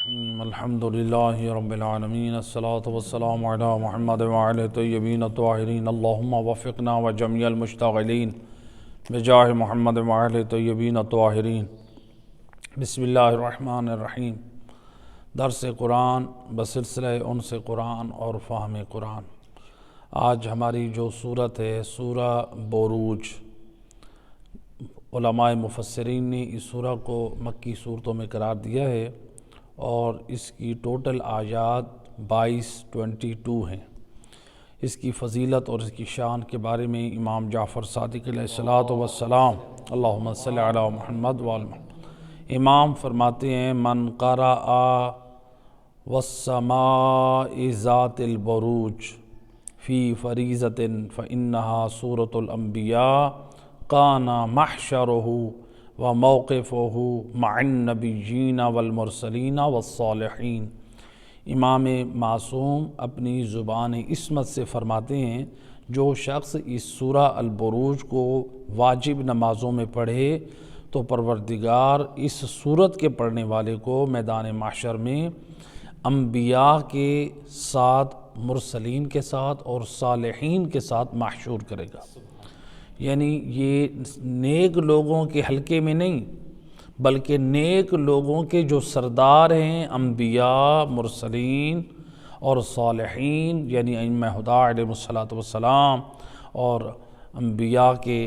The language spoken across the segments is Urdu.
الرحیم الحمد للہ رب العالمین الصلاۃ والسلام علی محمد وعلی الطیبین الطاہرین اللہم وفقنا وجمیع المشتغلین بجاہ محمد وعلی الطیبین الطاہرین۔ بسم اللہ الرحمن الرحیم۔ درس قرآن بسلسلہ انس قرآن اور فہم قرآن۔ آج ہماری جو صورت ہے سورہ بروج، علماء مفسرین نے اس سورہ کو مکی صورتوں میں قرار دیا ہے اور اس کی ٹوٹل آیات 22 ہیں۔ اس کی فضیلت اور اس کی شان کے بارے میں امام جعفر صادق علیہ الصلاۃ والسلام اللہم صلی علی محمد وآل محمد امام فرماتے ہیں من قرأ والسماء ذات البروج فی فریضۃ فإنہا سورۃ الانبیاء کان محشرہ وموقفہ مع النبیین والمرسلین والصالحین۔ امام معصوم اپنی زبان عصمت سے فرماتے ہیں جو شخص اس سورہ البروج کو واجب نمازوں میں پڑھے تو پروردگار اس سورت کے پڑھنے والے کو میدان محشر میں انبیاء کے ساتھ، مرسلین کے ساتھ اور صالحین کے ساتھ محشور کرے گا۔ یعنی یہ نیک لوگوں کے حلقے میں نہیں بلکہ نیک لوگوں کے جو سردار ہیں انبیاء، مرسلین اور صالحین، یعنی ائمہ ہدی علیہم الصلاۃ والسلام اور انبیاء کے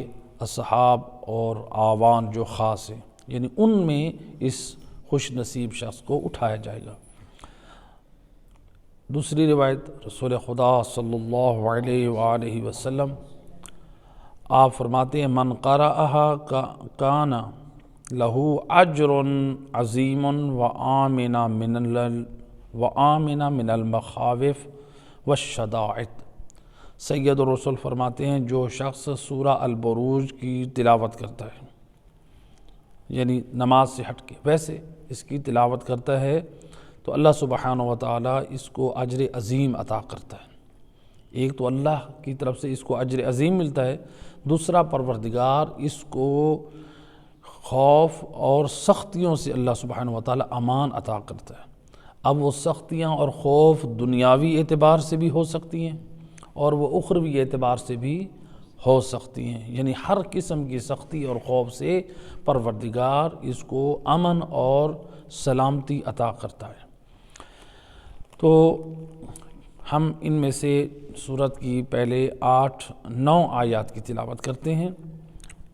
اصحاب اور اعوان جو خاص ہیں، یعنی ان میں اس خوش نصیب شخص کو اٹھایا جائے گا۔ دوسری روایت رسول خدا صلی اللہ علیہ وآلہ وسلم آپ فرماتے ہیں من قرأها کان لہو اجر عظیم وآمن من المخاوف والشدائد۔ سید الرسول فرماتے ہیں جو شخص سورہ البروج کی تلاوت کرتا ہے، یعنی نماز سے ہٹ کے ویسے اس کی تلاوت کرتا ہے تو اللہ سبحانہ وتعالی اس کو اجر عظیم عطا کرتا ہے۔ ایک تو اللہ کی طرف سے اس کو اجر عظیم ملتا ہے، دوسرا پروردگار اس کو خوف اور سختیوں سے اللہ سبحانہ وتعالی امان عطا کرتا ہے۔ اب وہ سختیاں اور خوف دنیاوی اعتبار سے بھی ہو سکتی ہیں اور وہ اخروی اعتبار سے بھی ہو سکتی ہیں، یعنی ہر قسم کی سختی اور خوف سے پروردگار اس کو امن اور سلامتی عطا کرتا ہے۔ تو ہم ان میں سے سورت کی پہلے 8-9 آیات کی تلاوت کرتے ہیں،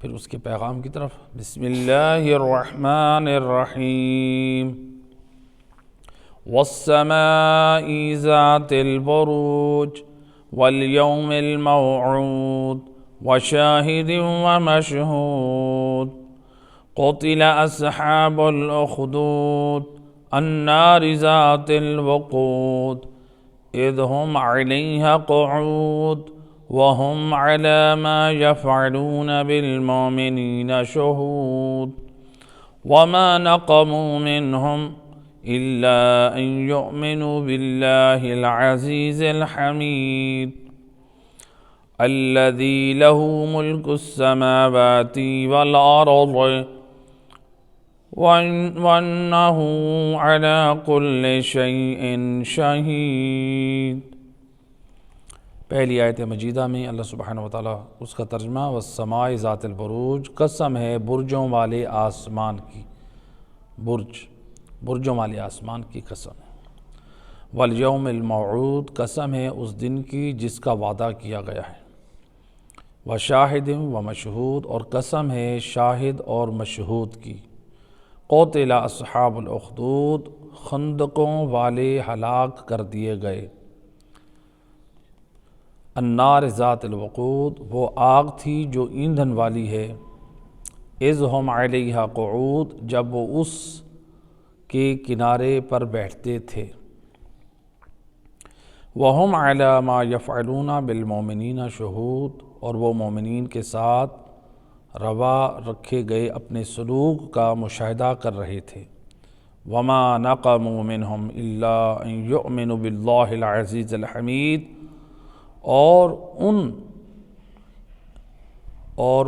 پھر اس کے پیغام کی طرف۔ بسم اللہ الرحمن الرحیم۔ والسماء ذات البروج والیوم الموعود وشاہد ومشہود قتل اصحاب الاخدود النار ذات الوقود اذ هم علیہا قعود وهم على ما يفعلون بالمؤمنین شہود وما نقموا منهم إلا أن يؤمنوا بالله العزيز الحميد الذي له ملك السماوات والأرض وأنه على كل شيء شهيد۔ پہلی آیت مجیدہ میں اللہ سبحانہ وتعالیٰ اس کا ترجمہ والسماء ذات البروج، قسم ہے برجوں والے آسمان کی، برجوں والے آسمان کی قسم ہے۔ والیوم الموعود، قسم ہے اس دن کی جس کا وعدہ کیا گیا ہے۔ وشاہد ومشہود، اور قسم ہے شاہد اور مشہود کی۔ قتل اصحاب الاخدود، خندقوں والے ہلاک کر دیے گئے۔ النار ذات الوقود، وہ آگ تھی جو ایندھن والی ہے۔ اذ ہم علیہا قعود، جب وہ اس کے کنارے پر بیٹھتے تھے۔ وہم علی ما یفعلون بالمؤمنین شہود، اور وہ مومنین کے ساتھ روا رکھے گئے اپنے سلوک کا مشاہدہ کر رہے تھے۔ وما نقموا منہم الا ان یؤمنوا باللہ العزیز الحمید، اور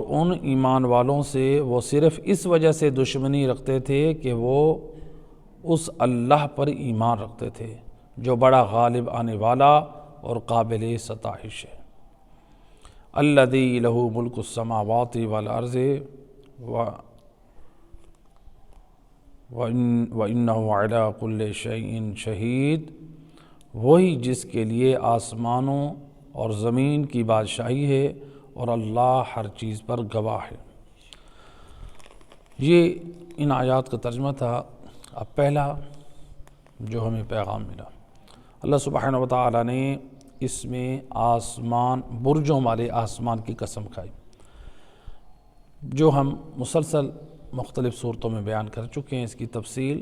ان ایمان والوں سے وہ صرف اس وجہ سے دشمنی رکھتے تھے کہ وہ اس اللہ پر ایمان رکھتے تھے جو بڑا غالب آنے والا اور قابل ستائش ہے۔ الذی لہ ملک السماوات والارض وَإِنَّهُ عَلَىٰ كُلِّ شَيْءٍ شَهِيدٌ، وہی جس کے لیے آسمانوں اور زمین کی بادشاہی ہے اور اللہ ہر چیز پر گواہ ہے۔ یہ ان آیات کا ترجمہ تھا۔ اب پہلا جو ہمیں پیغام ملا، اللہ سبحانہ وتعالی نے اس میں آسمان، برجوں والے آسمان کی قسم کھائی، جو ہم مسلسل مختلف صورتوں میں بیان کر چکے ہیں اس کی تفصیل،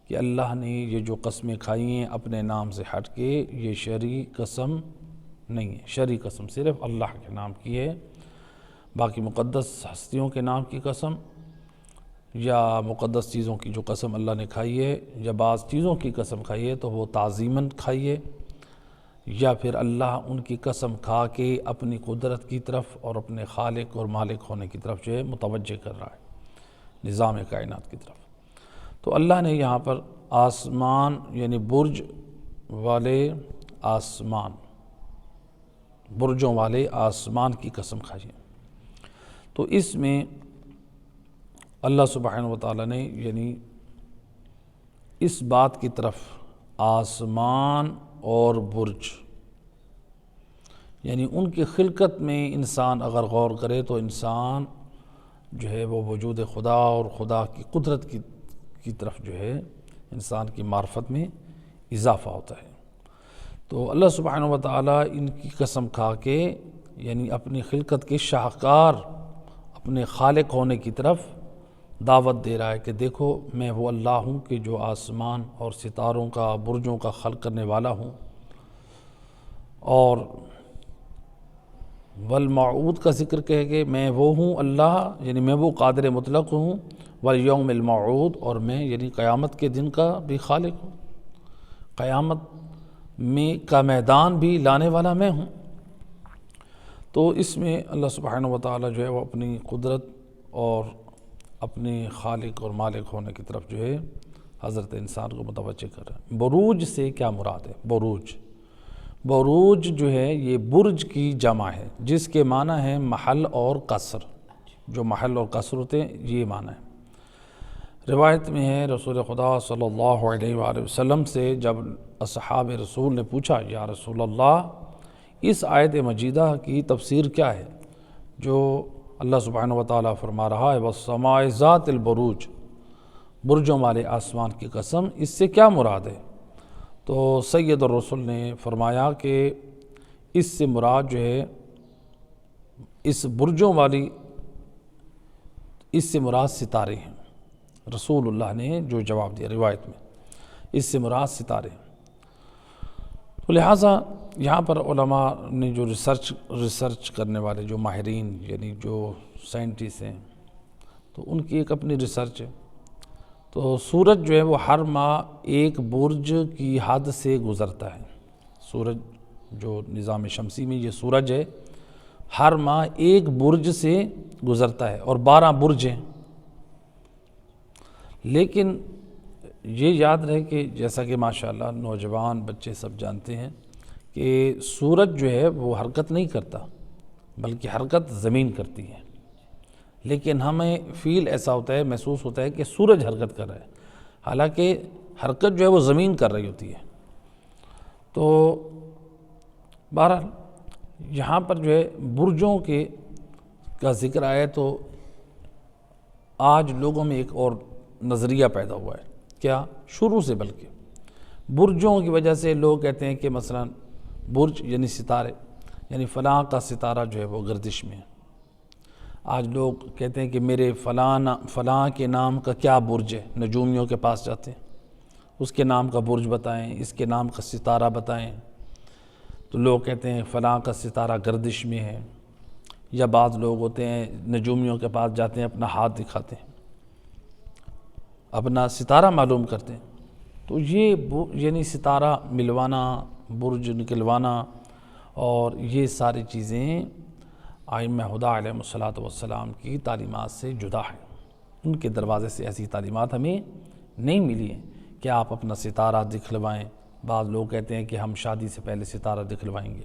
کہ اللہ نے یہ جو قسمیں کھائی ہیں اپنے نام سے ہٹ کے، یہ شرعی قسم نہیں ہے۔ شرعی قسم صرف اللہ کے نام کی ہے، باقی مقدس ہستیوں کے نام کی قسم یا مقدس چیزوں کی جو قسم اللہ نے کھائی ہے، یا بعض چیزوں کی قسم کھائی ہے تو وہ تعظیماً کھائی ہے، یا پھر اللہ ان کی قسم کھا کے اپنی قدرت کی طرف اور اپنے خالق اور مالک ہونے کی طرف جو ہے متوجہ کر رہا ہے، نظام کائنات کی طرف۔ تو اللہ نے یہاں پر آسمان یعنی برج والے آسمان، برجوں والے آسمان کی قسم کھائی ہے۔ تو اس میں اللہ سبحانہ وتعالی نے یعنی اس بات کی طرف، آسمان اور برج یعنی ان کی خلقت میں انسان اگر غور کرے تو انسان جو ہے وہ وجود خدا اور خدا کی قدرت کی طرف جو ہے انسان کی معرفت میں اضافہ ہوتا ہے۔ تو اللہ سبحانہ وتعالی ان کی قسم کھا کے یعنی اپنی خلقت کے شاہکار اپنے خالق ہونے کی طرف دعوت دے رہا ہے کہ دیکھو میں وہ اللہ ہوں کہ جو آسمان اور ستاروں کا، برجوں کا خلق کرنے والا ہوں، اور والموعود کا ذکر کہے کہ میں وہ ہوں اللہ، یعنی میں وہ قادر مطلق ہوں، والیوم الموعود، اور میں یعنی قیامت کے دن کا بھی خالق ہوں، قیامت میں کا میدان بھی لانے والا میں ہوں۔ تو اس میں اللہ سبحانہ وتعالی جو ہے وہ اپنی قدرت اور اپنے خالق اور مالک ہونے کی طرف جو ہے حضرت انسان کو متوجہ کر رہا ہے۔ بروج سے کیا مراد ہے؟ بروج جو ہے یہ برج کی جمع ہے، جس کے معنی ہے محل اور قصر، جو محل اور قصر ہوتے ہیں یہ معنی ہے۔ روایت میں ہے رسول خدا صلی اللہ علیہ وآلہ وسلم سے جب اصحاب رسول نے پوچھا یا رسول اللہ اس آیت مجیدہ کی تفسیر کیا ہے جو اللہ سبحانہ وتعالی فرما رہا ہے والسماء ذات البروج، برجوں والے آسمان کی قسم، اس سے کیا مراد ہے؟ تو سید الرسول نے فرمایا کہ اس سے مراد جو ہے اس برجوں والی، اس سے مراد ستارے ہیں۔ رسول اللہ نے جو جواب دیا روایت میں، اس سے مراد ستارے ہیں۔ تو لہٰذا یہاں پر علماء نے جو ریسرچ کرنے والے جو ماہرین یعنی جو سائنٹسٹ ہیں تو ان کی ایک اپنی ریسرچ ہے۔ تو سورج جو ہے وہ ہر ماہ ایک برج کی حد سے گزرتا ہے۔ سورج جو نظام شمسی میں یہ سورج ہے ہر ماہ ایک برج سے گزرتا ہے، اور 12 برج ہیں۔ لیکن یہ یاد رہے کہ جیسا کہ ماشاءاللہ نوجوان بچے سب جانتے ہیں کہ سورج جو ہے وہ حرکت نہیں کرتا بلکہ حرکت زمین کرتی ہے، لیکن ہمیں فیل ایسا ہوتا ہے، محسوس ہوتا ہے کہ سورج حرکت کر رہا ہے، حالانکہ حرکت جو ہے وہ زمین کر رہی ہوتی ہے۔ تو بہرحال یہاں پر جو ہے برجوں کا ذکر آیا تو آج لوگوں میں ایک اور نظریہ پیدا ہوا ہے، کیا؟ شروع سے بلکہ برجوں کی وجہ سے لوگ کہتے ہیں کہ مثلا برج یعنی ستارے، یعنی فلاں کا ستارہ جو ہے وہ گردش میں ہے۔ آج لوگ کہتے ہیں کہ میرے فلاں کے نام کا کیا برج ہے، نجومیوں کے پاس جاتے ہیں، اس کے نام کا برج بتائیں، اس کے نام کا ستارہ بتائیں، تو لوگ کہتے ہیں فلاں کا ستارہ گردش میں ہے۔ یا بعض لوگ ہوتے ہیں نجومیوں کے پاس جاتے ہیں، اپنا ہاتھ دکھاتے ہیں، اپنا ستارہ معلوم کرتے ہیں۔ تو یہ یعنی ستارہ ملوانا، برج نکلوانا، اور یہ ساری چیزیں ائمہ ہدیٰ علیہ الصلوۃ والسلام کی تعلیمات سے جدا ہیں۔ ان کے دروازے سے ایسی تعلیمات ہمیں نہیں ملی ہیں۔ کہ آپ اپنا ستارہ دکھلوائیں۔ بعض لوگ کہتے ہیں کہ ہم شادی سے پہلے ستارہ دکھلوائیں گے۔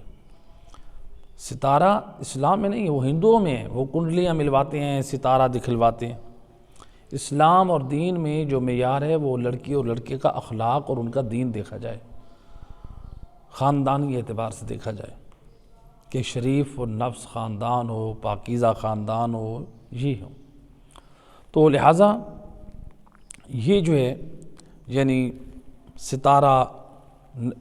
ستارہ اسلام میں نہیں ہے، وہ ہندوؤں میں ہے، وہ کنڈلیاں ملواتے ہیں، ستارہ دکھلواتے ہیں۔ اسلام اور دین میں جو معیار ہے وہ لڑکی اور لڑکے کا اخلاق اور ان کا دین دیکھا جائے، خاندانی اعتبار سے دیکھا جائے کہ شریف و نفس خاندان ہو، پاکیزہ خاندان ہو، یہ ہو۔ تو لہٰذا یہ جو ہے یعنی ستارہ،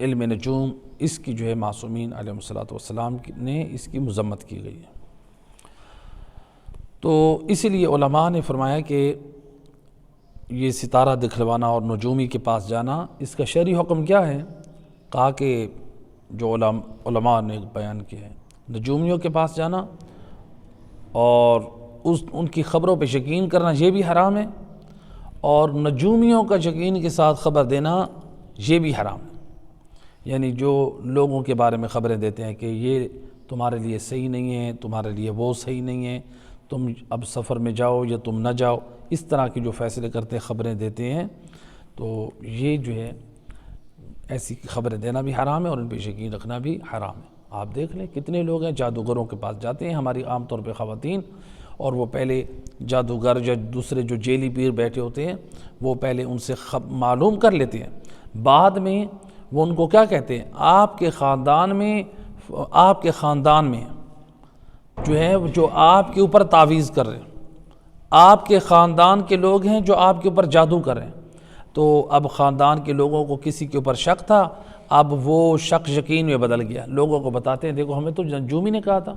علم نجوم، اس کی جو ہے معصومین علیہ الصلوۃ نے اس کی مذمت کی گئی ہے۔ تو اسی لیے علماء نے فرمایا کہ یہ ستارہ دکھلوانا اور نجومی کے پاس جانا، اس کا شرعی حکم کیا ہے؟ کہا کہ جو علماء نے بیان کیا ہے، نجومیوں کے پاس جانا اور ان کی خبروں پہ یقین کرنا یہ بھی حرام ہے، اور نجومیوں کا یقین کے ساتھ خبر دینا یہ بھی حرام ہے۔ یعنی جو لوگوں کے بارے میں خبریں دیتے ہیں کہ یہ تمہارے لیے صحیح نہیں ہے، تمہارے لیے وہ صحیح نہیں ہے، تم اب سفر میں جاؤ یا تم نہ جاؤ، اس طرح کی جو فیصلے کرتے ہیں، خبریں دیتے ہیں، تو یہ جو ہے ایسی خبریں دینا بھی حرام ہے اور ان پہ یقین رکھنا بھی حرام ہے۔ آپ دیکھ لیں کتنے لوگ ہیں جادوگروں کے پاس جاتے ہیں، ہماری عام طور پہ خواتین، اور وہ پہلے جادوگر یا دوسرے جو جیلی پیر بیٹھے ہوتے ہیں وہ پہلے ان سے معلوم کر لیتے ہیں، بعد میں وہ ان کو کیا کہتے ہیں، آپ کے خاندان میں جو ہے جو آپ کے اوپر تعویذ کر رہے ہیں، آپ کے خاندان کے لوگ ہیں جو آپ کے اوپر جادو کر رہے ہیں۔ تو اب خاندان کے لوگوں کو کسی کے اوپر شک تھا، اب وہ شک یقین میں بدل گیا، لوگوں کو بتاتے ہیں دیکھو ہمیں تو نجومی نے کہا تھا،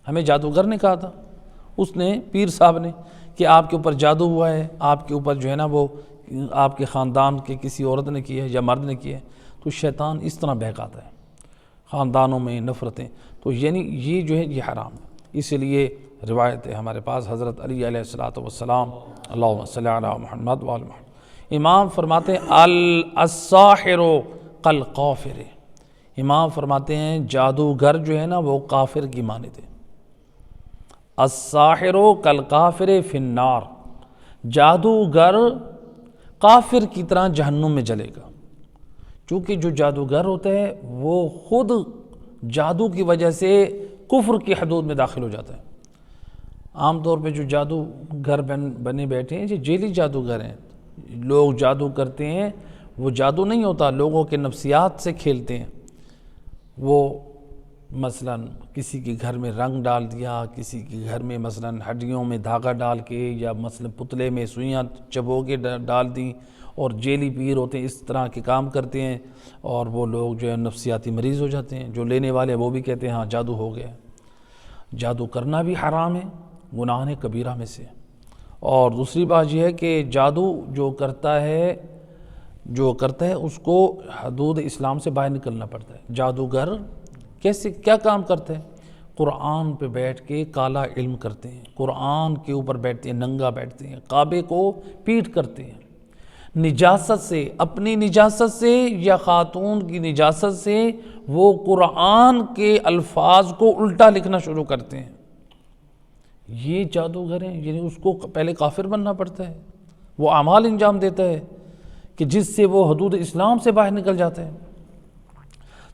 ہمیں جادوگر نے کہا تھا، اس نے پیر صاحب نے، کہ آپ کے اوپر جادو ہوا ہے، آپ کے اوپر جو ہے نا وہ آپ کے خاندان کے کسی عورت نے کی ہے یا مرد نے کی ہے۔ تو شیطان اس طرح بہکاتا ہے خاندانوں میں نفرتیں، تو یعنی یہ جو ہے یہ حرام ہے۔ اس لیے روایت ہے ہمارے پاس حضرت علی علیہ السلام، اللہم صلی علی محمد وآل محمد، امام فرماتے ہیں الساحر کالقافر، امام فرماتے ہیں جادوگر جو ہے نا وہ کافر کی مانند ہے۔ الساحر کالقافر فی النار، جادوگر کافر کی طرح جہنم میں جلے گا، چونکہ جو جادوگر ہوتا ہے وہ خود جادو کی وجہ سے کفر کی حدود میں داخل ہو جاتا ہے۔ عام طور پہ جو جادوگر بنے بیٹھے ہیں یہ جیلی جادوگر ہیں، لوگ جادو کرتے ہیں، وہ جادو نہیں ہوتا، لوگوں کے نفسیات سے کھیلتے ہیں۔ وہ مثلا کسی کے گھر میں رنگ ڈال دیا، کسی کے گھر میں مثلا ہڈیوں میں دھاگا ڈال کے، یا مثلا پتلے میں سوئیاں چبو کے ڈال دیں، اور جیلی پیر ہوتے ہیں اس طرح کے کام کرتے ہیں، اور وہ لوگ جو ہے نفسیاتی مریض ہو جاتے ہیں۔ جو لینے والے وہ بھی کہتے ہیں ہاں جادو ہو گیا۔ جادو کرنا بھی حرام ہے، گناہ کبیرہ میں سے۔ اور دوسری بات یہ ہے کہ جادو جو کرتا ہے اس کو حدود اسلام سے باہر نکلنا پڑتا ہے۔ جادوگر کیا کام کرتے ہیں؟ قرآن پہ بیٹھ کے کالا علم کرتے ہیں، قرآن کے اوپر بیٹھتے ہیں، ننگا بیٹھتے ہیں، کعبے کو پیٹ کرتے ہیں، نجاست سے، اپنی نجاست سے یا خاتون کی نجاست سے وہ قرآن کے الفاظ کو الٹا لکھنا شروع کرتے ہیں۔ یہ جادوگر ہیں، یعنی اس کو پہلے کافر بننا پڑتا ہے، وہ اعمال انجام دیتا ہے کہ جس سے وہ حدود اسلام سے باہر نکل جاتا ہے۔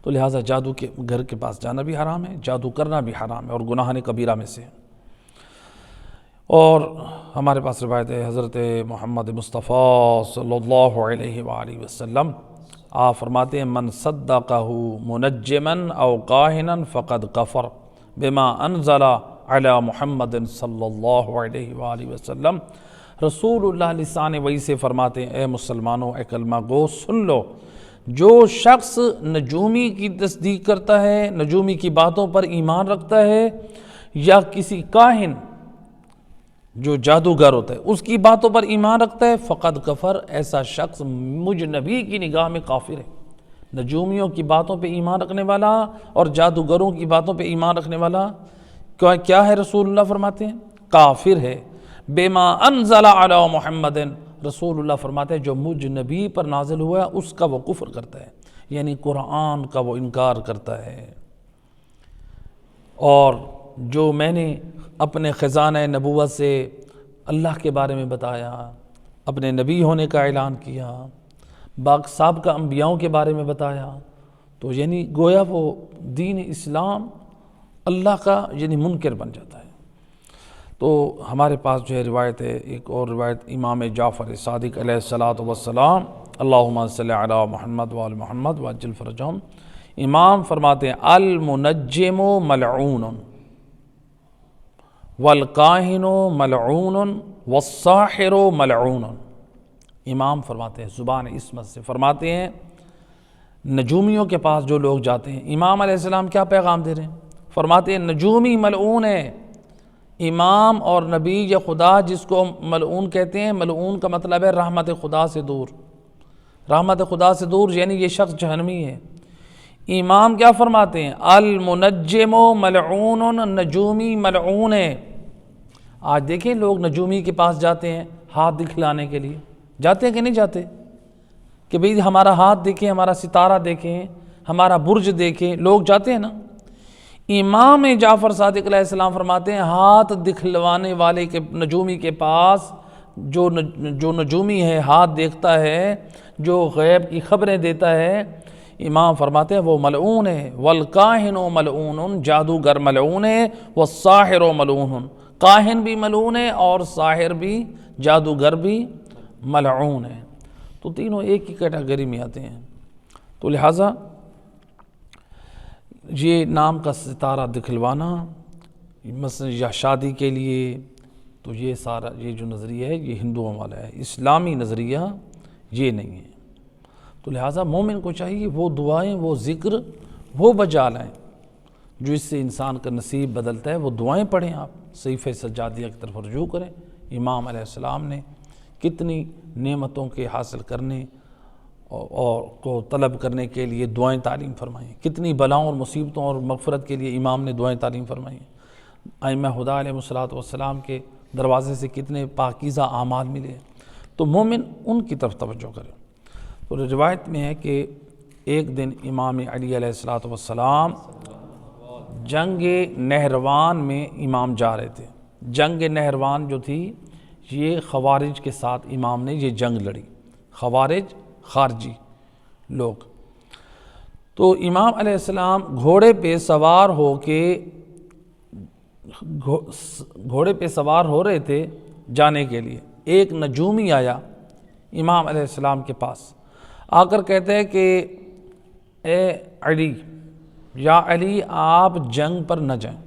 تو لہٰذا جادو کے گھر کے پاس جانا بھی حرام ہے، جادو کرنا بھی حرام ہے اور گناہ کبیرہ میں سے ہے۔ اور ہمارے پاس روایت ہے حضرت محمد مصطفیٰ صلی اللہ علیہ وآلہ وسلم، آپ فرماتے ہیں من صدقہ منجما او کاہنا فقد کفر بما انزل علی محمد صلی اللہ علیہ وآلہ وسلم۔ رسول اللہ لسان وحی سے فرماتے ہیں اے مسلمانوں، اے کلمہ گو سن لو، جو شخص نجومی کی تصدیق کرتا ہے، نجومی کی باتوں پر ایمان رکھتا ہے، یا کسی کاہن جو جادوگر ہوتا ہے اس کی باتوں پر ایمان رکھتا ہے، فقد کفر، ایسا شخص مجھ نبی کی نگاہ میں کافر ہے۔ نجومیوں کی باتوں پہ ایمان رکھنے والا اور جادوگروں کی باتوں پہ ایمان رکھنے والا کیا ہے؟ رسول اللہ فرماتے ہیں کافر ہے۔ بما انزل علی محمد، رسول اللہ فرماتے ہیں جو مجھ نبی پر نازل ہوا ہے اس کا وہ کفر کرتا ہے، یعنی قرآن کا وہ انکار کرتا ہے۔ اور جو میں نے اپنے خزانہ نبوت سے اللہ کے بارے میں بتایا، اپنے نبی ہونے کا اعلان کیا، سابقہ انبیاؤں کے بارے میں بتایا. تو یعنی گویا وہ دین اسلام اللہ کا یعنی منکر بن جاتا ہے. تو ہمارے پاس جو ہے روایت ہے، ایک اور روایت امام جعفر صادق علیہ الصلاۃ والسلام، اللہم صلی علی محمد وآل محمد وعجل فرجہم، امام فرماتے ہیں المنجم ملعون والکاہن ملعون والساحر ملعون. امام فرماتے ہیں زبان عصمت سے فرماتے ہیں نجومیوں کے پاس جو لوگ جاتے ہیں، امام علیہ السلام کیا پیغام دے رہے ہیں؟ فرماتے ہیں نجومی ملعون ہے. امام اور نبی یا خدا جس کو ملعون کہتے ہیں، ملعون کا مطلب ہے رحمت خدا سے دور. رحمت خدا سے دور یعنی یہ شخص جہنمی ہے. امام کیا فرماتے ہیں؟ المنجم ملعون، نجومی ملعون ہے. آج دیکھیں لوگ نجومی کے پاس جاتے ہیں ہاتھ دکھلانے کے لیے، جاتے ہیں کہ نہیں جاتے؟ کہ بھئی ہمارا ہاتھ دیکھیں، ہمارا ستارہ دیکھیں، ہمارا برج دیکھیں، لوگ جاتے ہیں نا. امام جعفر صادق علیہ السلام فرماتے ہیں ہاتھ دکھلوانے والے کے نجومی کے پاس جو نجومی ہے، ہاتھ دیکھتا ہے، جو غیب کی خبریں دیتا ہے، امام فرماتے ہیں وہ ملعون ہے. والکاہن ملعون، جادوگر ملعون ہے. والساحر ملعون، کاہن بھی ملعون ہے اور ساحر بھی، جادوگر بھی ملعون ہے. تو تینوں ایک ہی کیٹیگری میں آتے ہیں. تو لہٰذا یہ نام کا ستارہ دکھلوانا مثلا یا شادی کے لیے، تو یہ سارا یہ جو نظریہ ہے یہ ہندوؤں والا ہے، اسلامی نظریہ یہ نہیں ہے. تو لہٰذا مومن کو چاہیے وہ دعائیں، وہ ذکر وہ بجا لائیں جو اس سے انسان کا نصیب بدلتا ہے. وہ دعائیں پڑھیں، آپ صحیفہ سجادیہ کی طرف رجوع کریں. امام علیہ السلام نے کتنی نعمتوں کے حاصل کرنے اور کو طلب کرنے کے لیے دعائیں تعلیم فرمائیں، کتنی بلاؤں اور مصیبتوں اور مغفرت کے لیے امام نے دعائیں تعلیم فرمائیں. ائمہ ہدیٰ علیہ الصلوۃ والسلام کے دروازے سے کتنے پاکیزہ اعمال ملے. تو مومن ان کی طرف توجہ کرے. تو روایت میں ہے کہ ایک دن امام علی علیہ الصلوۃ والسلام جنگ نہروان میں امام جا رہے تھے. جنگ نہروان جو تھی یہ خوارج کے ساتھ امام نے یہ جنگ لڑی، خوارج خارجی لوگ. تو امام علیہ السلام گھوڑے پہ سوار ہو کے گھوڑے پہ سوار ہو رہے تھے جانے کے لیے. ایک نجومی آیا امام علیہ السلام کے پاس، آ کر کہتے ہیں کہ اے علی، یا علی آپ جنگ پر نہ جائیں،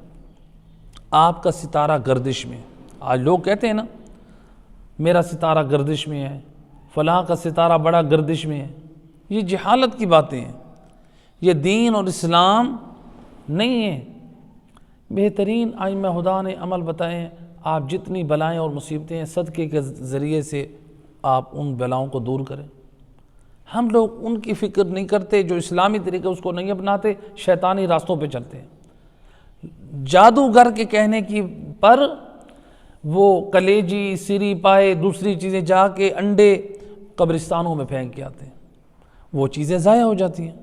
آپ کا ستارہ گردش میں. آج لوگ کہتے ہیں نا میرا ستارہ گردش میں ہے، فلاں کا ستارہ بڑا گردش میں ہے. یہ جہالت کی باتیں ہیں، یہ دین اور اسلام نہیں ہے. بہترین ائمہ ہدیٰ نے عمل بتائے ہیں. آپ جتنی بلائیں اور مصیبتیں ہیں صدقے کے ذریعے سے آپ ان بلاؤں کو دور کریں. ہم لوگ ان کی فکر نہیں کرتے، جو اسلامی طریقے اس کو نہیں اپناتے، شیطانی راستوں پہ چلتے ہیں. جادوگر کے کہنے کی پر وہ کلیجی، سری پائے، دوسری چیزیں جا کے انڈے قبرستانوں میں پھینک کے آتے ہیں، وہ چیزیں ضائع ہو جاتی ہیں.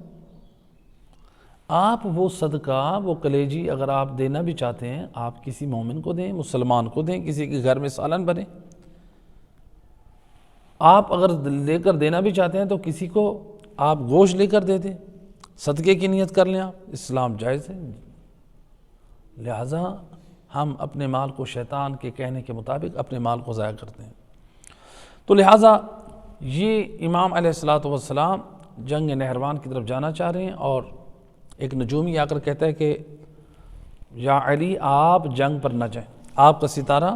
آپ وہ صدقہ، وہ کلیجی اگر آپ دینا بھی چاہتے ہیں، آپ کسی مومن کو دیں، مسلمان کو دیں، کسی کے گھر میں سالن بنے. آپ اگر لے کر دینا بھی چاہتے ہیں تو کسی کو آپ گوشت لے کر دے دیں، صدقے کی نیت کر لیں. آپ اسلام جائز ہے. لہٰذا ہم اپنے مال کو شیطان کے کہنے کے مطابق اپنے مال کو ضائع کرتے ہیں. تو لہٰذا یہ امام علیہ الصلوۃ والسلام جنگ نہروان کی طرف جانا چاہ رہے ہیں اور ایک نجومی آ کر کہتا ہے کہ یا علی آپ جنگ پر نہ جائیں، آپ کا ستارہ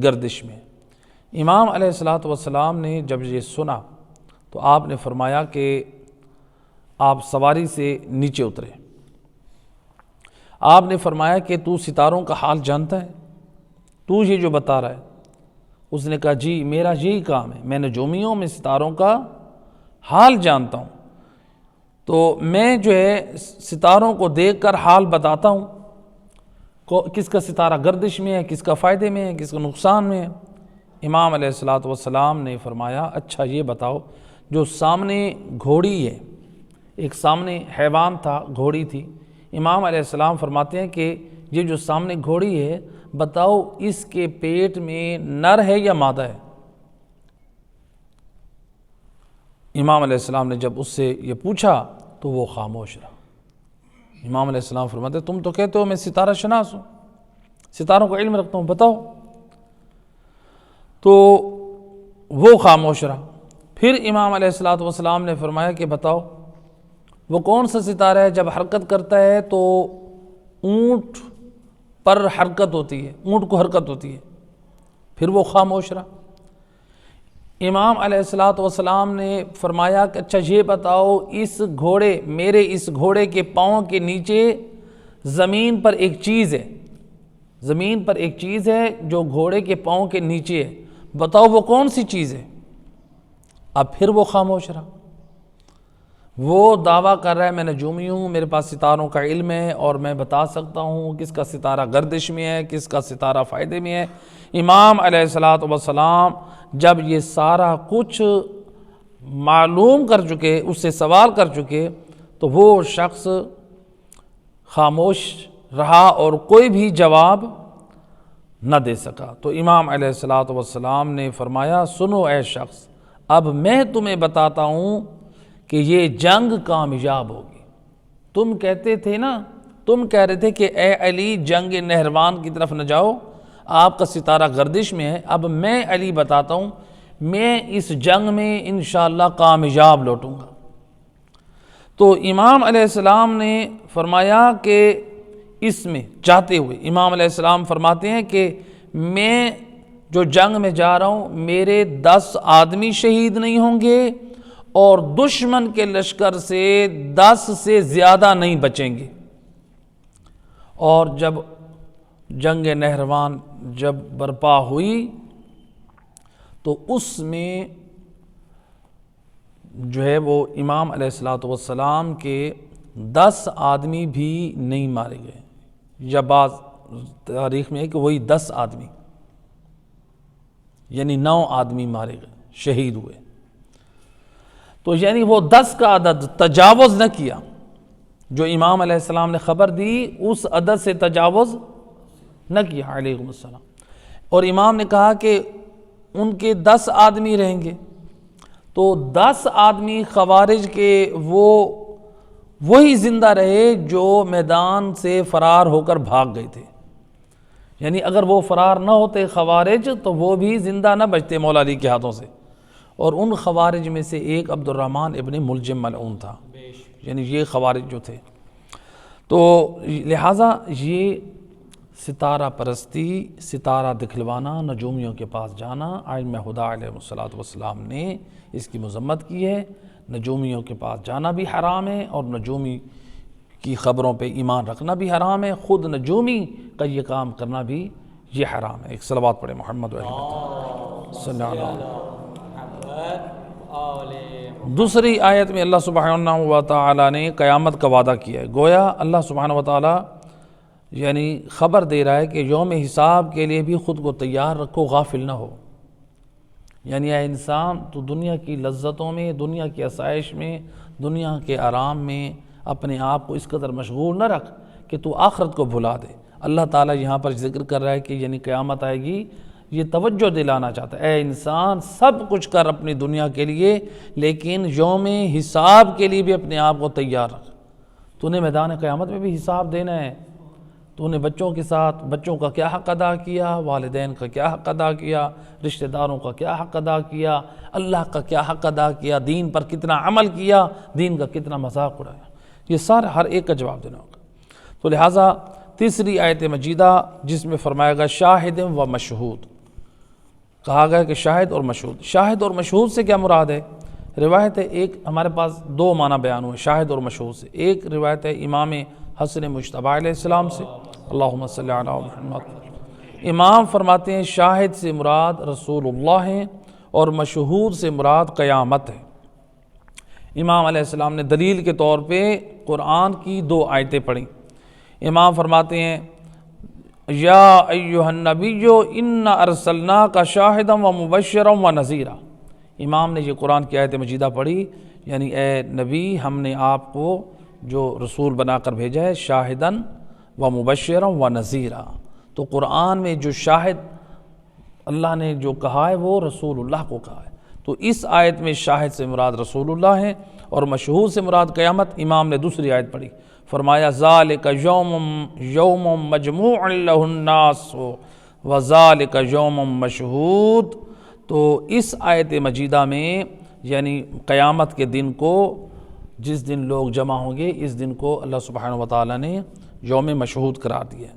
گردش میں. امام علیہ الصلوۃ والسلام نے جب یہ سنا تو آپ نے فرمایا کہ آپ سواری سے نیچے اترے. آپ نے فرمایا کہ تو ستاروں کا حال جانتا ہے؟ تو یہ جو بتا رہا ہے؟ اس نے کہا جی میرا یہی کام ہے، میں نجومیوں میں ستاروں کا حال جانتا ہوں. تو میں جو ہے ستاروں کو دیکھ کر حال بتاتا ہوں، کس کا ستارہ گردش میں ہے، کس کا فائدے میں ہے، کس کا نقصان میں ہے. امام علیہ الصلوۃ والسلام نے فرمایا اچھا یہ بتاؤ، جو سامنے گھوڑی ہے، ایک سامنے حیوان تھا، گھوڑی تھی. امام علیہ السلام فرماتے ہیں کہ یہ جو سامنے گھوڑی ہے، بتاؤ اس کے پیٹ میں نر ہے یا مادہ ہے؟ امام علیہ السلام نے جب اس سے یہ پوچھا تو وہ خاموش رہا۔ امام علیہ السلام فرماتے تم تو کہتے ہو میں ستارہ شناس ہوں، ستاروں کا علم رکھتا ہوں، بتاؤ۔ تو وہ خاموش رہا۔ پھر امام علیہ السلام نے فرمایا کہ بتاؤ وہ کون سا ستارہ ہے جب حرکت کرتا ہے تو اونٹ پر حرکت ہوتی ہے، اونٹ کو حرکت ہوتی ہے۔ پھر وہ خاموش رہا۔ امام علیہ السلام نے فرمایا کہ اچھا یہ بتاؤ میرے اس گھوڑے کے پاؤں کے نیچے زمین پر ایک چیز ہے جو گھوڑے کے پاؤں کے نیچے ہے، بتاؤ وہ کون سی چیز ہے؟ اب پھر وہ خاموش رہا۔ وہ دعویٰ کر رہا ہے میں نجومی ہوں، میرے پاس ستاروں کا علم ہے اور میں بتا سکتا ہوں کس کا ستارہ گردش میں ہے، کس کا ستارہ فائدے میں ہے۔ امام علیہ السلام جب یہ سارا کچھ معلوم کر چکے، اس سے سوال کر چکے، تو وہ شخص خاموش رہا اور کوئی بھی جواب نہ دے سکا۔ تو امام علیہ السلام نے فرمایا سنو اے شخص، اب میں تمہیں بتاتا ہوں کہ یہ جنگ کامیاب ہوگی۔ تم کہہ رہے تھے کہ اے علی جنگ نہروان کی طرف نہ جاؤ، آپ کا ستارہ گردش میں ہے۔ اب میں علی بتاتا ہوں میں اس جنگ میں انشاءاللہ کامیاب لوٹوں گا۔ تو امام علیہ السلام نے فرمایا کہ اس میں جاتے ہوئے امام علیہ السلام فرماتے ہیں کہ میں جو جنگ میں جا رہا ہوں میرے 10 آدمی شہید نہیں ہوں گے اور دشمن کے لشکر سے 10 سے زیادہ نہیں بچیں گے۔ اور جب جنگ نہروان جب برپا ہوئی تو اس میں جو ہے وہ امام علیہ السلام کے 10 آدمی بھی نہیں مارے گئے، یا بعض تاریخ میں ہے کہ وہی 10 آدمی، یعنی 9 آدمی مارے گئے، شہید ہوئے۔ تو یعنی وہ 10 کا عدد تجاوز نہ کیا، جو امام علیہ السلام نے خبر دی اس عدد سے تجاوز نہ کیا علیہ السلام۔ اور امام نے کہا کہ ان کے 10 آدمی رہیں گے، تو 10 آدمی خوارج کے وہی زندہ رہے جو میدان سے فرار ہو کر بھاگ گئے تھے۔ یعنی اگر وہ فرار نہ ہوتے خوارج تو وہ بھی زندہ نہ بچتے مولا علی کے ہاتھوں سے۔ اور ان خوارج میں سے ایک عبد الرحمن ابن ملجم ملعون تھا، یعنی یہ خوارج جو تھے۔ تو لہٰذا یہ ستارہ پرستی، ستارہ دکھلوانا، نجومیوں کے پاس جانا، ائمہ خدا علیہ السلام نے اس کی مذمت کی ہے۔ نجومیوں کے پاس جانا بھی حرام ہے اور نجومی کی خبروں پہ ایمان رکھنا بھی حرام ہے، خود نجومی کا یہ کام کرنا بھی یہ حرام ہے۔ ایک صلوات پڑھے محمد و صلی اللہ علیہ وسلم۔ دوسری آیت میں اللہ سبحانہ و تعالی نے قیامت کا وعدہ کیا ہے۔ گویا اللہ سبحانہ و تعالی یعنی خبر دے رہا ہے کہ یوم حساب کے لیے بھی خود کو تیار رکھو، غافل نہ ہو۔ یعنی اے انسان تو دنیا کی لذتوں میں، دنیا کی آسائش میں، دنیا کے آرام میں اپنے آپ کو اس قدر مشغول نہ رکھ کہ تو آخرت کو بھلا دے۔ اللہ تعالیٰ یہاں پر ذکر کر رہا ہے کہ یعنی قیامت آئے گی، یہ توجہ دلانا چاہتا ہے اے انسان سب کچھ کر اپنی دنیا کے لیے، لیکن یوم حساب کے لیے بھی اپنے آپ کو تیار رکھ۔ تو نے میدان قیامت میں بھی حساب دینا ہے۔ تو نے بچوں کے ساتھ بچوں کا کیا حق ادا کیا، والدین کا کیا حق ادا کیا، رشتہ داروں کا کیا حق ادا کیا، اللہ کا کیا حق ادا کیا، دین پر کتنا عمل کیا، دین کا کتنا مذاق اڑایا، یہ سارا ہر ایک کا جواب دینا ہوگا۔ تو لہٰذا تیسری آیت مجیدہ جس میں فرمایا گا شاہد و مشہود، کہا گیا کہ شاہد اور مشہود۔ شاہد اور مشہود سے کیا مراد ہے؟ روایت ہے، ایک ہمارے پاس 2 معنی بیان ہوئے شاہد اور مشہود سے۔ ایک روایت ہے امام حسن مجتبی علیہ السلام سے، اللہم صلی علی محمد۔ امام فرماتے ہیں شاہد سے مراد رسول اللہ ہیں اور مشہود سے مراد قیامت ہے۔ امام علیہ السلام نے دلیل کے طور پہ قرآن کی 2 آیتیں پڑھیں۔ امام فرماتے ہیں یا ایہا النبی انا ارسلناک شاہدا و مبشرا و نذیرا۔ امام نے یہ قرآن کی آیت مجیدہ پڑھی، یعنی اے نبی ہم نے آپ کو جو رسول بنا کر بھیجا ہے شاہدن و مبشرا و نذیرا۔ تو قرآن میں جو شاہد اللہ نے جو کہا ہے وہ رسول اللہ کو کہا ہے۔ تو اس آیت میں شاہد سے مراد رسول اللہ ہیں اور مشہود سے مراد قیامت۔ امام نے دوسری آیت پڑھی، فرمایا ذالک یوم مجموع لہ الناس وذالک یوم مشہود۔ تو اس آیت مجیدہ میں یعنی قیامت کے دن کو، جس دن لوگ جمع ہوں گے، اس دن کو اللہ سبحانہ وتعالیٰ نے یوم مشہود قرار دیا ہے۔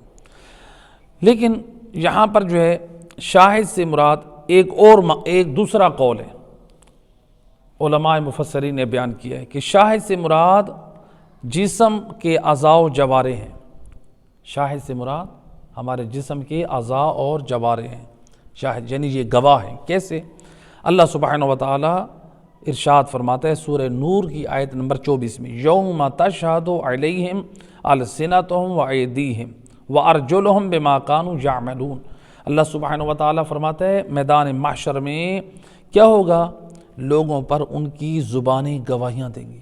لیکن یہاں پر جو ہے شاہد سے مراد ایک دوسرا قول ہے، علماء مفسرین نے بیان کیا ہے کہ شاہد سے مراد جسم کے اعضاء و جوارے ہیں۔ شاہد سے مراد ہمارے جسم کے اعضاء اور جوارے ہیں، شاہد یعنی یہ گواہ ہیں۔ کیسے؟ اللہ سبحانہ وتعالیٰ ارشاد فرماتا ہے سورہ نور کی آیت نمبر 24 میں، یوم تشہد علیہم السنتہم وایدیہم وارجلہم بما کانوا یعملون۔ اللہ سبحانہ وتعالیٰ فرماتا ہے میدان محشر میں کیا ہوگا؟ لوگوں پر ان کی زبانیں گواہیاں دیں گی،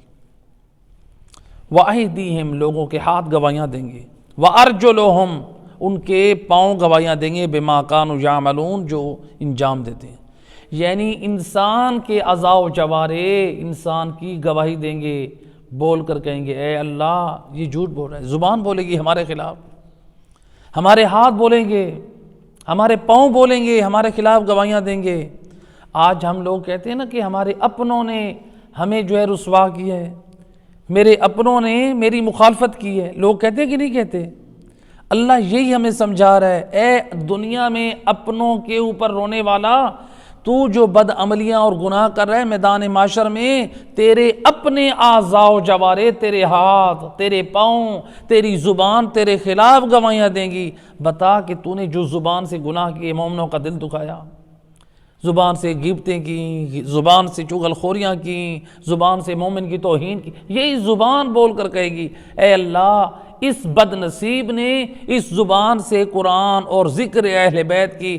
وایدیہم لوگوں کے ہاتھ گواہیاں دیں گے، وارجلہم ان کے پاؤں گواہیاں دیں گے، بما کانوا یعملون جو انجام دیتے ہیں۔ یعنی انسان کے اعضاء و جوارے انسان کی گواہی دیں گے، بول کر کہیں گے اے اللہ یہ جھوٹ بول رہا ہے۔ زبان بولے گی ہمارے خلاف، ہمارے ہاتھ بولیں گے، ہمارے پاؤں بولیں گے، ہمارے خلاف گواہیاں دیں گے۔ آج ہم لوگ کہتے ہیں نا کہ ہمارے اپنوں نے ہمیں جو ہے رسوا کیا ہے، میرے اپنوں نے میری مخالفت کی ہے، لوگ کہتے ہیں کہ نہیں کہتے؟ اللہ یہی ہمیں سمجھا رہا ہے، اے دنیا میں اپنوں کے اوپر رونے والا، تو جو بد عملیاں اور گناہ کر رہا ہے، میدان معاشر میں تیرے اپنے اعضاء و جوارے، تیرے ہاتھ، تیرے پاؤں، تیری زبان تیرے خلاف گواہیاں دیں گی۔ بتا کہ تو نے جو زبان سے گناہ کیے، مومنوں کا دل دکھایا، زبان سے غیبتیں کی، زبان سے چغل خوریاں کی، زبان سے مومن کی توہین کی، یہی زبان بول کر کہے گی اے اللہ اس بد نصیب نے اس زبان سے قرآن اور ذکر اہل بیت کی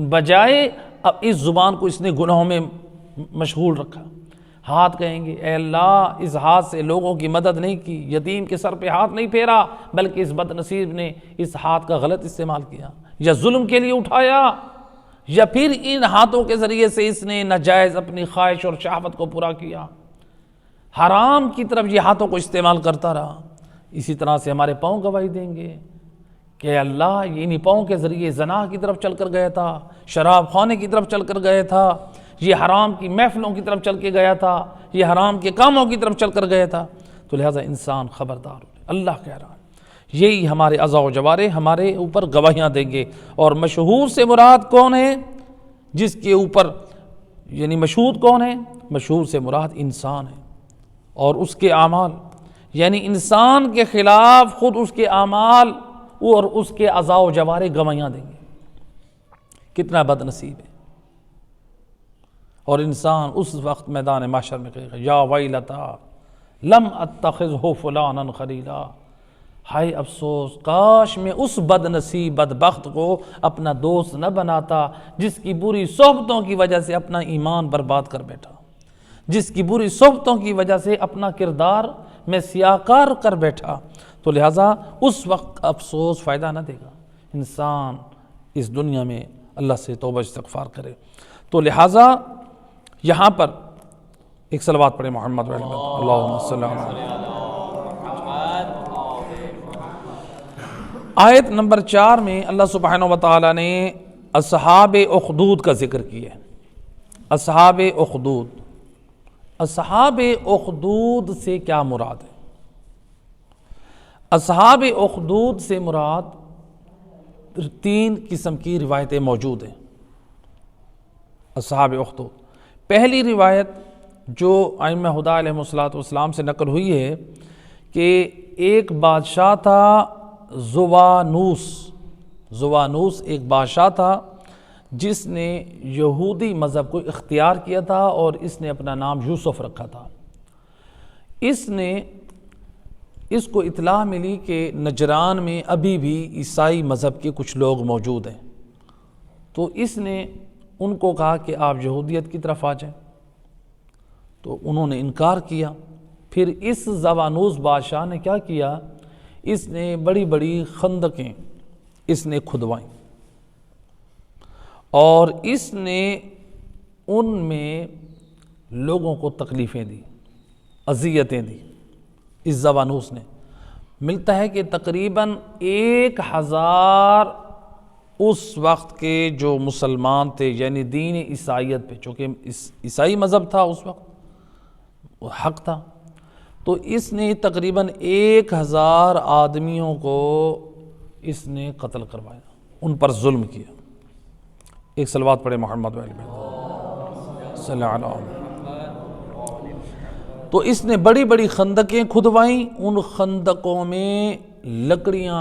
بجائے اب اس زبان کو اس نے گناہوں میں مشغول رکھا۔ ہاتھ کہیں گے اے اللہ اس ہاتھ سے لوگوں کی مدد نہیں کی، یتیم کے سر پہ ہاتھ نہیں پھیرا، بلکہ اس بد نصیب نے اس ہاتھ کا غلط استعمال کیا، یا ظلم کے لیے اٹھایا، یا پھر ان ہاتھوں کے ذریعے سے اس نے ناجائز اپنی خواہش اور شہوت کو پورا کیا، حرام کی طرف یہ ہاتھوں کو استعمال کرتا رہا۔ اسی طرح سے ہمارے پاؤں گواہی دیں گے کہ اللہ یہ انہی پاؤں کے ذریعے زنا کی طرف چل کر گیا تھا، شراب خانے کی طرف چل کر گیا تھا، یہ حرام کی محفلوں کی طرف چل کے گیا تھا، یہ حرام کے کاموں کی طرف چل کر گیا تھا۔ تو لہٰذا انسان خبردار ہو، اللہ کہہ رہا ہے یہی ہمارے اعضاء و جوارے ہمارے اوپر گواہیاں دیں گے۔ اور مشہور سے مراد کون ہے؟ جس کے اوپر یعنی مشہود کون ہے؟ مشہور سے مراد انسان ہے اور اس کے اعمال، یعنی انسان کے خلاف خود اس کے اعمال اور اس کے اعضاء و جوارے گواہیاں دیں گے۔ کتنا بد نصیب ہے۔ اور انسان اس وقت میدان محشر میں کہے گا یا ویلتا لم اتخذہ فلانا خلیلا، ہائے افسوس کاش میں اس بد نصیب بدبخت کو اپنا دوست نہ بناتا جس کی بری صحبتوں کی وجہ سے اپنا ایمان برباد کر بیٹھا، جس کی بری صحبتوں کی وجہ سے اپنا کردار میں سیاکار کر بیٹھا۔ تو لہٰذا اس وقت افسوس فائدہ نہ دے گا، انسان اس دنیا میں اللہ سے توبہ استغفار کرے۔ تو لہٰذا یہاں پر ایک صلوات پڑھیں محمد اللہم صلی اللہ علیہ وسلم۔ آیت نمبر 4 میں اللہ سبحانہ وتعالی نے اصحاب اخدود کا ذکر کیا ہے۔ اصحاب اخدود، اصحاب اخدود سے کیا مراد ہے؟ اصحاب اخدود سے مراد 3 قسم کی روایتیں موجود ہیں۔ اصحاب اخدود، پہلی روایت جو ائمہ ہدی علیہ السلام سے نقل ہوئی ہے کہ ایک بادشاہ تھا زوانوس ایک بادشاہ تھا جس نے یہودی مذہب کو اختیار کیا تھا اور اس نے اپنا نام یوسف رکھا تھا۔ اس کو اطلاع ملی کہ نجران میں ابھی بھی عیسائی مذہب کے کچھ لوگ موجود ہیں، تو اس نے ان کو کہا کہ آپ یہودیت کی طرف آ جائیں، تو انہوں نے انکار کیا۔ پھر اس زوانوس بادشاہ نے کیا کیا؟ اس نے بڑی بڑی خندقیں اس نے کھدوائیں اور اس نے ان میں لوگوں کو تکلیفیں دی، اذیتیں دی اس زبانوس نے۔ ملتا ہے کہ تقریباً 1000 اس وقت کے جو مسلمان تھے، یعنی دین عیسائیت پہ، چونکہ عیسائی مذہب تھا اس وقت، وہ حق تھا، تو اس نے تقریباً 1000 آدمیوں کو اس نے قتل کروایا، ان پر ظلم کیا۔ ایک صلوات پڑھے محمد وعلی صلی اللہ علیہ وسلم۔ تو اس نے بڑی بڑی خندقیں کھدوائیں، ان خندقوں میں لکڑیاں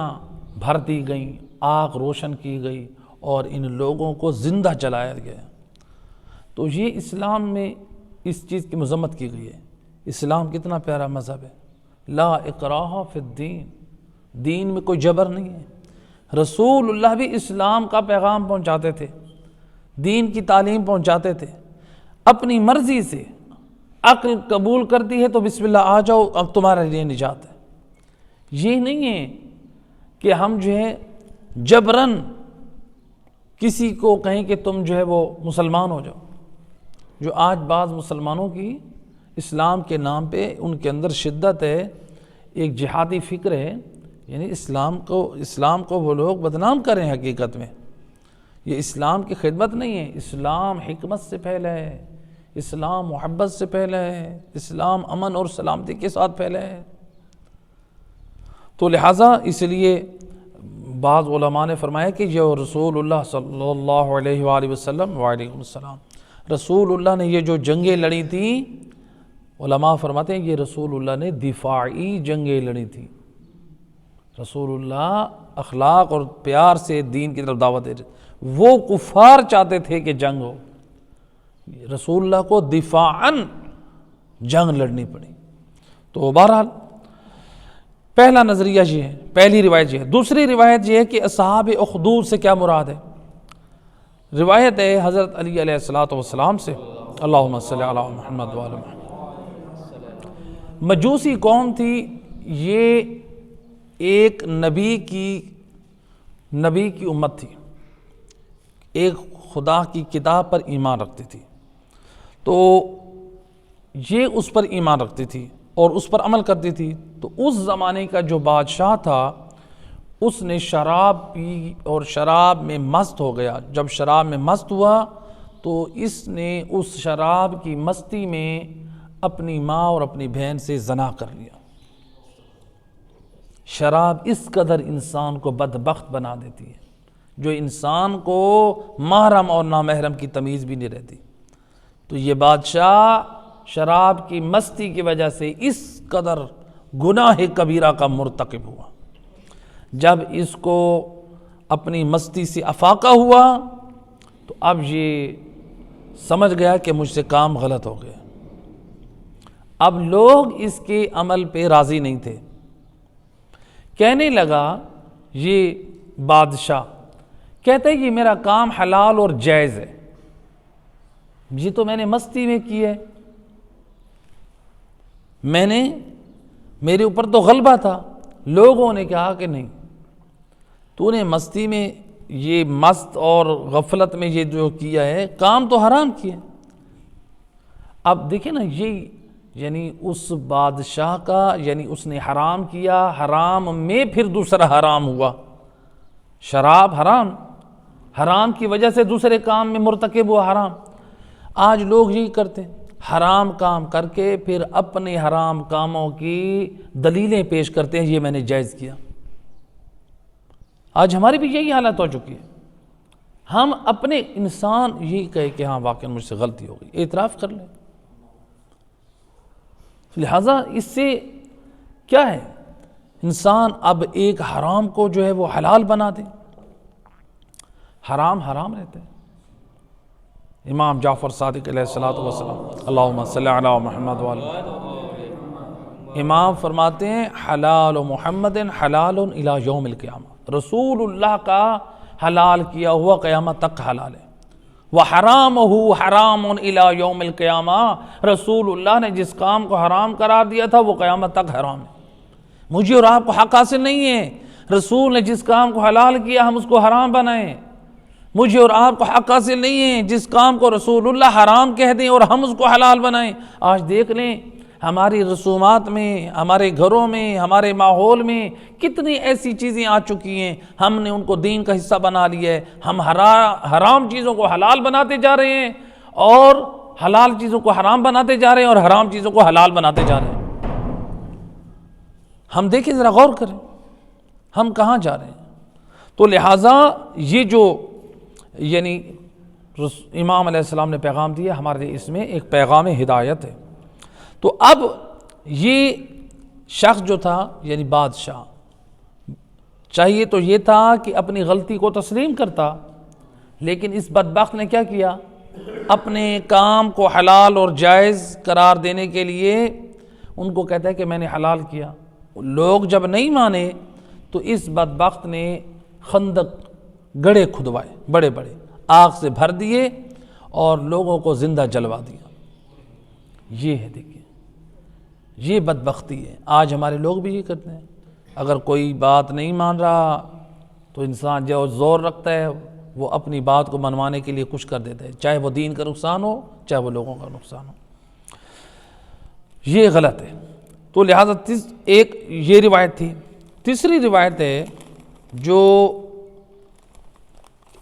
بھر دی گئیں، آگ روشن کی گئی اور ان لوگوں کو زندہ جلایا گیا۔ تو یہ اسلام میں اس چیز کی مذمت کی گئی ہے۔ اسلام کتنا پیارا مذہب ہے، لا اکراہ فی الدین، دین میں کوئی جبر نہیں ہے۔ رسول اللہ بھی اسلام کا پیغام پہنچاتے تھے، دین کی تعلیم پہنچاتے تھے، اپنی مرضی سے عقل قبول کرتی ہے تو بسم اللہ آ جاؤ، اب تمہارے لیے نجات ہے۔ یہ نہیں ہے کہ ہم جو ہے جبراً کسی کو کہیں کہ تم جو ہے وہ مسلمان ہو جاؤ۔ جو آج بعض مسلمانوں کی اسلام کے نام پہ ان کے اندر شدت ہے، ایک جہادی فکر ہے، یعنی اسلام کو وہ لوگ بدنام کریں۔ حقیقت میں یہ اسلام کی خدمت نہیں ہے، اسلام حکمت سے پھیلا ہے، اسلام محبت سے پھیلا ہے، اسلام امن اور سلامتی کے ساتھ پھیلا ہے۔ تو لہٰذا اس لیے بعض علماء نے فرمایا کہ یہ رسول اللہ صلی اللہ علیہ وآلہ وسلم وعلیکم السلام، رسول اللہ نے یہ جو جنگیں لڑی تھیں، علماء فرماتے ہیں یہ رسول اللہ نے دفاعی جنگیں لڑی تھیں۔ رسول اللہ اخلاق اور پیار سے دین کی طرف دعوت دے رہے، وہ کفار چاہتے تھے کہ جنگ ہو، رسول اللہ کو دفاعاً جنگ لڑنی پڑی۔ تو بہرحال پہلا نظریہ یہ ہے، پہلی روایت یہ ہے۔ دوسری روایت یہ ہے کہ اصحاب اخدود سے کیا مراد ہے؟ روایت ہے حضرت علی علیہ السلام سے، اللہم صلی علی محمد وعلی محمد۔ مجوسی قوم تھی، یہ ایک نبی کی امت تھی، ایک خدا کی کتاب پر ایمان رکھتی تھی، تو یہ اس پر ایمان رکھتی تھی اور اس پر عمل کرتی تھی۔ تو اس زمانے کا جو بادشاہ تھا اس نے شراب پی اور شراب میں مست ہو گیا۔ جب شراب میں مست ہوا تو اس نے اس شراب کی مستی میں اپنی ماں اور اپنی بہن سے زنا کر لیا۔ شراب اس قدر انسان کو بدبخت بنا دیتی ہے، جو انسان کو محرم اور نامحرم کی تمیز بھی نہیں رہتی۔ تو یہ بادشاہ شراب کی مستی کی وجہ سے اس قدر گناہ کبیرہ کا مرتکب ہوا۔ جب اس کو اپنی مستی سے افاقہ ہوا تو اب یہ سمجھ گیا کہ مجھ سے کام غلط ہو گیا۔ اب لوگ اس کے عمل پہ راضی نہیں تھے، کہنے لگا یہ بادشاہ کہتا ہے یہ میرا کام حلال اور جائز ہے، یہ تو میں نے مستی میں کی ہے، میرے اوپر تو غلبہ تھا۔ لوگوں نے کہا کہ نہیں، تو نے مستی میں یہ مست اور غفلت میں یہ جو کیا ہے کام تو حرام کیا۔ اب دیکھیں نا، یہ یعنی اس بادشاہ کا یعنی اس نے حرام کیا، حرام میں پھر دوسرا حرام ہوا، شراب حرام کی وجہ سے دوسرے کام میں مرتکب ہوا حرام۔ آج لوگ یہی کرتے ہیں، حرام کام کر کے پھر اپنے حرام کاموں کی دلیلیں پیش کرتے ہیں، یہ میں نے جائز کیا۔ آج ہماری بھی یہی حالت ہو چکی ہے، ہم اپنے انسان یہی کہے کہ ہاں واقعی مجھ سے غلطی ہو گئی، اعتراف کر لیں۔ لہٰذا اس سے کیا ہے، انسان اب ایک حرام کو جو ہے وہ حلال بنا دے، حرام رہتے ہیں۔ امام جعفر صادق علیہ السلام، اللہم صلی علی محمد امام فرماتے ہیں حلال محمد حلال الی یوم القیامہ، رسول اللہ کا حلال کیا ہوا قیامت تک حلال ہے۔ وَحَرَامُهُ حَرَامٌ إِلَى يَوْمِ الْقِيَامَةِ، رسول اللہ نے جس کام کو حرام قرار دیا تھا وہ قیامت تک حرام ہے۔ مجھے اور آپ کو حق حاصل نہیں ہے رسول نے جس کام کو حلال کیا ہم اس کو حرام بنائیں۔ مجھے اور آپ کو حق حاصل نہیں ہے جس کام کو رسول اللہ حرام کہہ دیں اور ہم اس کو حلال بنائیں۔ آج دیکھ لیں ہماری رسومات میں، ہمارے گھروں میں، ہمارے ماحول میں کتنی ایسی چیزیں آ چکی ہیں، ہم نے ان کو دین کا حصہ بنا لیا ہے۔ ہم حرام چیزوں کو حلال بناتے جا رہے ہیں اور حلال چیزوں کو حرام بناتے جا رہے ہیں اور حرام چیزوں کو حلال بناتے جا رہے ہیں۔ ہم دیکھیں، ذرا غور کریں ہم کہاں جا رہے ہیں۔ تو لہٰذا یہ جو یعنی امام علیہ السلام نے پیغام دیا، ہمارے لیے اس میں ایک پیغام ہدایت ہے۔ تو اب یہ شخص جو تھا یعنی بادشاہ، چاہیے تو یہ تھا کہ اپنی غلطی کو تسلیم کرتا، لیکن اس بدبخت نے کیا کیا، اپنے کام کو حلال اور جائز قرار دینے کے لیے ان کو کہتا ہے کہ میں نے حلال کیا۔ لوگ جب نہیں مانے تو اس بدبخت نے خندق گڑھے کھدوائے، بڑے بڑے آگ سے بھر دیے اور لوگوں کو زندہ جلوا دیا۔ یہ ہے، دیکھیے یہ بدبختی ہے۔ آج ہمارے لوگ بھی یہ کرتے ہیں، اگر کوئی بات نہیں مان رہا تو انسان جو زور رکھتا ہے وہ اپنی بات کو منوانے کے لیے کچھ کر دیتا ہے، چاہے وہ دین کا نقصان ہو چاہے وہ لوگوں کا نقصان ہو۔ یہ غلط ہے۔ تو لہٰذا ایک یہ روایت تھی۔ تیسری روایت ہے جو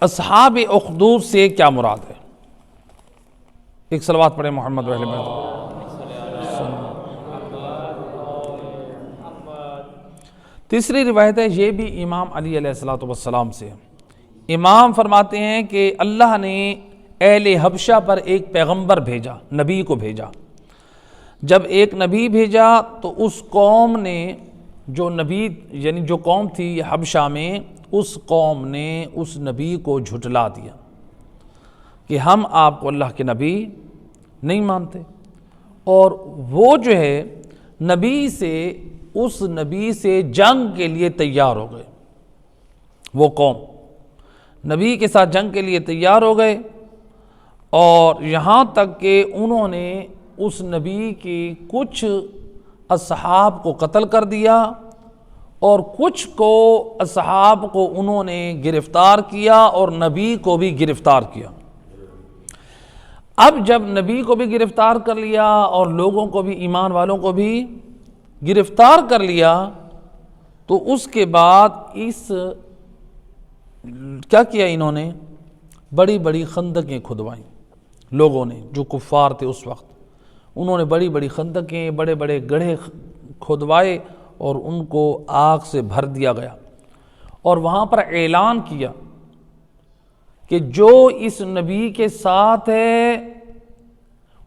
اصحاب اخدود سے کیا مراد ہے۔ ایک صلوات پڑھیں محمد و اہل بیت۔ تیسری روایت ہے، یہ بھی امام علی علیہ السلام سے۔ امام فرماتے ہیں کہ اللہ نے اہل حبشہ پر ایک پیغمبر بھیجا، نبی کو بھیجا۔ جب ایک نبی بھیجا تو اس قوم نے، جو نبی یعنی جو قوم تھی حبشہ میں، اس قوم نے اس نبی کو جھٹلا دیا کہ ہم آپ کو اللہ کے نبی نہیں مانتے، اور وہ جو ہے اس نبی سے جنگ کے لیے تیار ہو گئے۔ وہ قوم نبی کے ساتھ جنگ کے لیے تیار ہو گئے، اور یہاں تک کہ انہوں نے اس نبی کی کچھ اصحاب کو قتل کر دیا اور کچھ کو اصحاب کو انہوں نے گرفتار کیا اور نبی کو بھی گرفتار کیا۔ اب جب نبی کو بھی گرفتار کر لیا اور لوگوں کو بھی، ایمان والوں کو بھی گرفتار کر لیا، تو اس کے بعد کیا کیا انہوں نے، بڑی بڑی خندقیں کھدوائیں۔ لوگوں نے جو کفار تھے اس وقت، انہوں نے بڑی بڑی خندقیں، بڑے بڑے گڑھے کھدوائے اور ان کو آگ سے بھر دیا گیا، اور وہاں پر اعلان کیا کہ جو اس نبی کے ساتھ ہے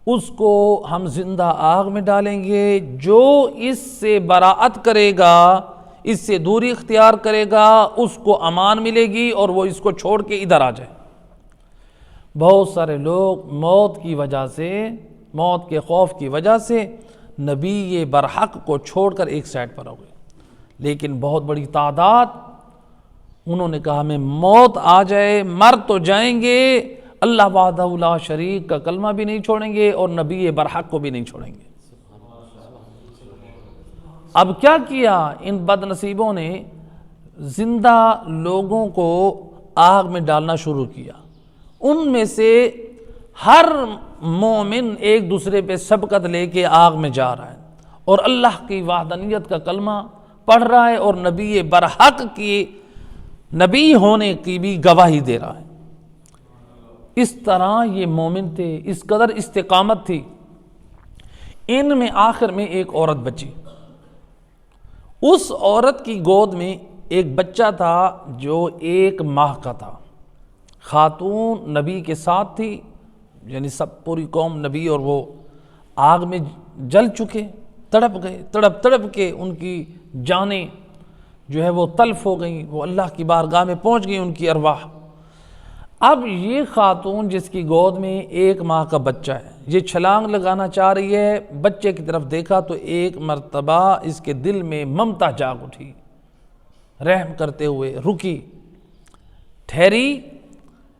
اس کو ہم زندہ آگ میں ڈالیں گے، جو اس سے براءت کرے گا، اس سے دوری اختیار کرے گا، اس کو امان ملے گی اور وہ اس کو چھوڑ کے ادھر آ جائے۔ بہت سارے لوگ موت کی وجہ سے، موت کے خوف کی وجہ سے نبی برحق کو چھوڑ کر ایک سائڈ پر ہو گئے، لیکن بہت بڑی تعداد انہوں نے کہا ہمیں موت آ جائے، مر تو جائیں گے، اللہ وحدہ لا شریک کا کلمہ بھی نہیں چھوڑیں گے اور نبی برحق کو بھی نہیں چھوڑیں گے۔ اب کیا کیا ان بد نصیبوں نے، زندہ لوگوں کو آگ میں ڈالنا شروع کیا۔ ان میں سے ہر مومن ایک دوسرے پہ سبقت لے کے آگ میں جا رہا ہے اور اللہ کی وحدانیت کا کلمہ پڑھ رہا ہے اور نبی برحق کی نبی ہونے کی بھی گواہی دے رہا ہے۔ اس طرح یہ مومن تھے، اس قدر استقامت تھی۔ ان میں آخر میں ایک عورت بچی۔ اس عورت کی گود میں ایک بچہ تھا جو 1 ماہ کا تھا۔ خاتون نبی کے ساتھ تھی، یعنی سب پوری قوم نبی اور وہ آگ میں جل چکے، تڑپ گئے، تڑپ کے ان کی جانیں جو ہے وہ تلف ہو گئیں، وہ اللہ کی بارگاہ میں پہنچ گئی ان کی ارواح۔ اب یہ خاتون جس کی گود میں 1 ماہ کا بچہ ہے، یہ چھلانگ لگانا چاہ رہی ہے، بچے کی طرف دیکھا تو ایک مرتبہ اس کے دل میں ممتا جاگ اٹھی، رحم کرتے ہوئے رکی، ٹھہری،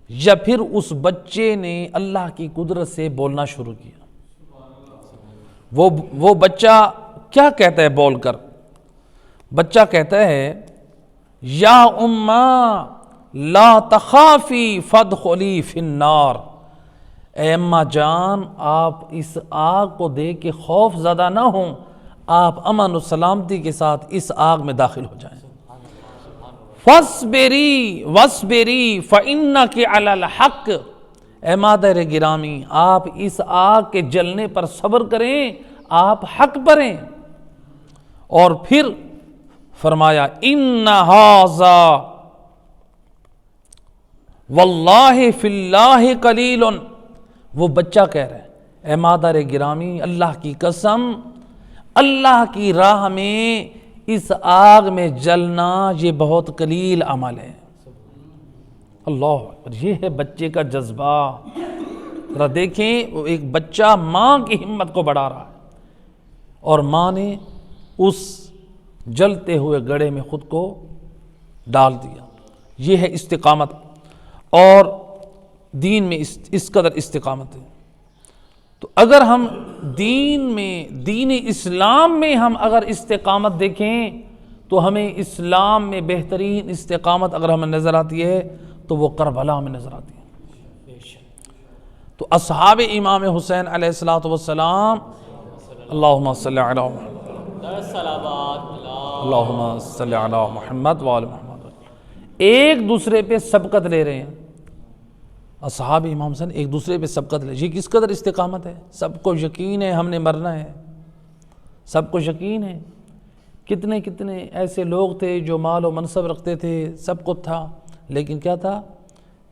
یا پھر اس بچے نے اللہ کی قدرت سے بولنا شروع کیا۔ وہ بچہ کیا کہتا ہے بول کر؟ بچہ کہتا ہے یا اماں لا تخافی فادخلی فی النار، اے اماں جان آپ اس آگ کو دیکھ کے خوف زدہ نہ ہوں، آپ امن و سلامتی کے ساتھ اس آگ میں داخل ہو جائیں۔ فاصبری واصبری فإنک علی الحق، اے مادر گرامی آپ اس آگ کے جلنے پر صبر کریں، آپ حق پر ہیں۔ اور پھر فرمایا ان ھذا واللہ فی اللہ قلیل، وہ بچہ کہہ رہا ہے اے مادر گرامی اللہ کی قسم، اللہ کی راہ میں اس آگ میں جلنا یہ بہت قلیل عمل ہے۔ اللہ اکبر، یہ ہے بچے کا جذبہ۔ ذرا دیکھیں وہ ایک بچہ ماں کی ہمت کو بڑھا رہا ہے، اور ماں نے اس جلتے ہوئے گڑھے میں خود کو ڈال دیا۔ یہ ہے استقامت، اور دین میں اس قدر استقامت ہے۔ تو اگر ہم دین اسلام میں ہم اگر استقامت دیکھیں تو ہمیں اسلام میں بہترین استقامت اگر ہمیں نظر آتی ہے تو وہ کربلا میں نظر آتی ہے۔ تو اصحاب امام حسین علیہ السلام، اللہم صلی علی محمد، اللہم صلی علی محمد وآل محمد، ایک دوسرے پہ سبقت لے رہے ہیں۔ اصحاب امام حسین ایک دوسرے پہ سبقت لے، یہ کس قدر استقامت ہے؟ سب کو یقین ہے ہم نے مرنا ہے، سب کو یقین ہے۔ کتنے کتنے ایسے لوگ تھے جو مال و منصب رکھتے تھے، سب کو تھا، لیکن کیا تھا؟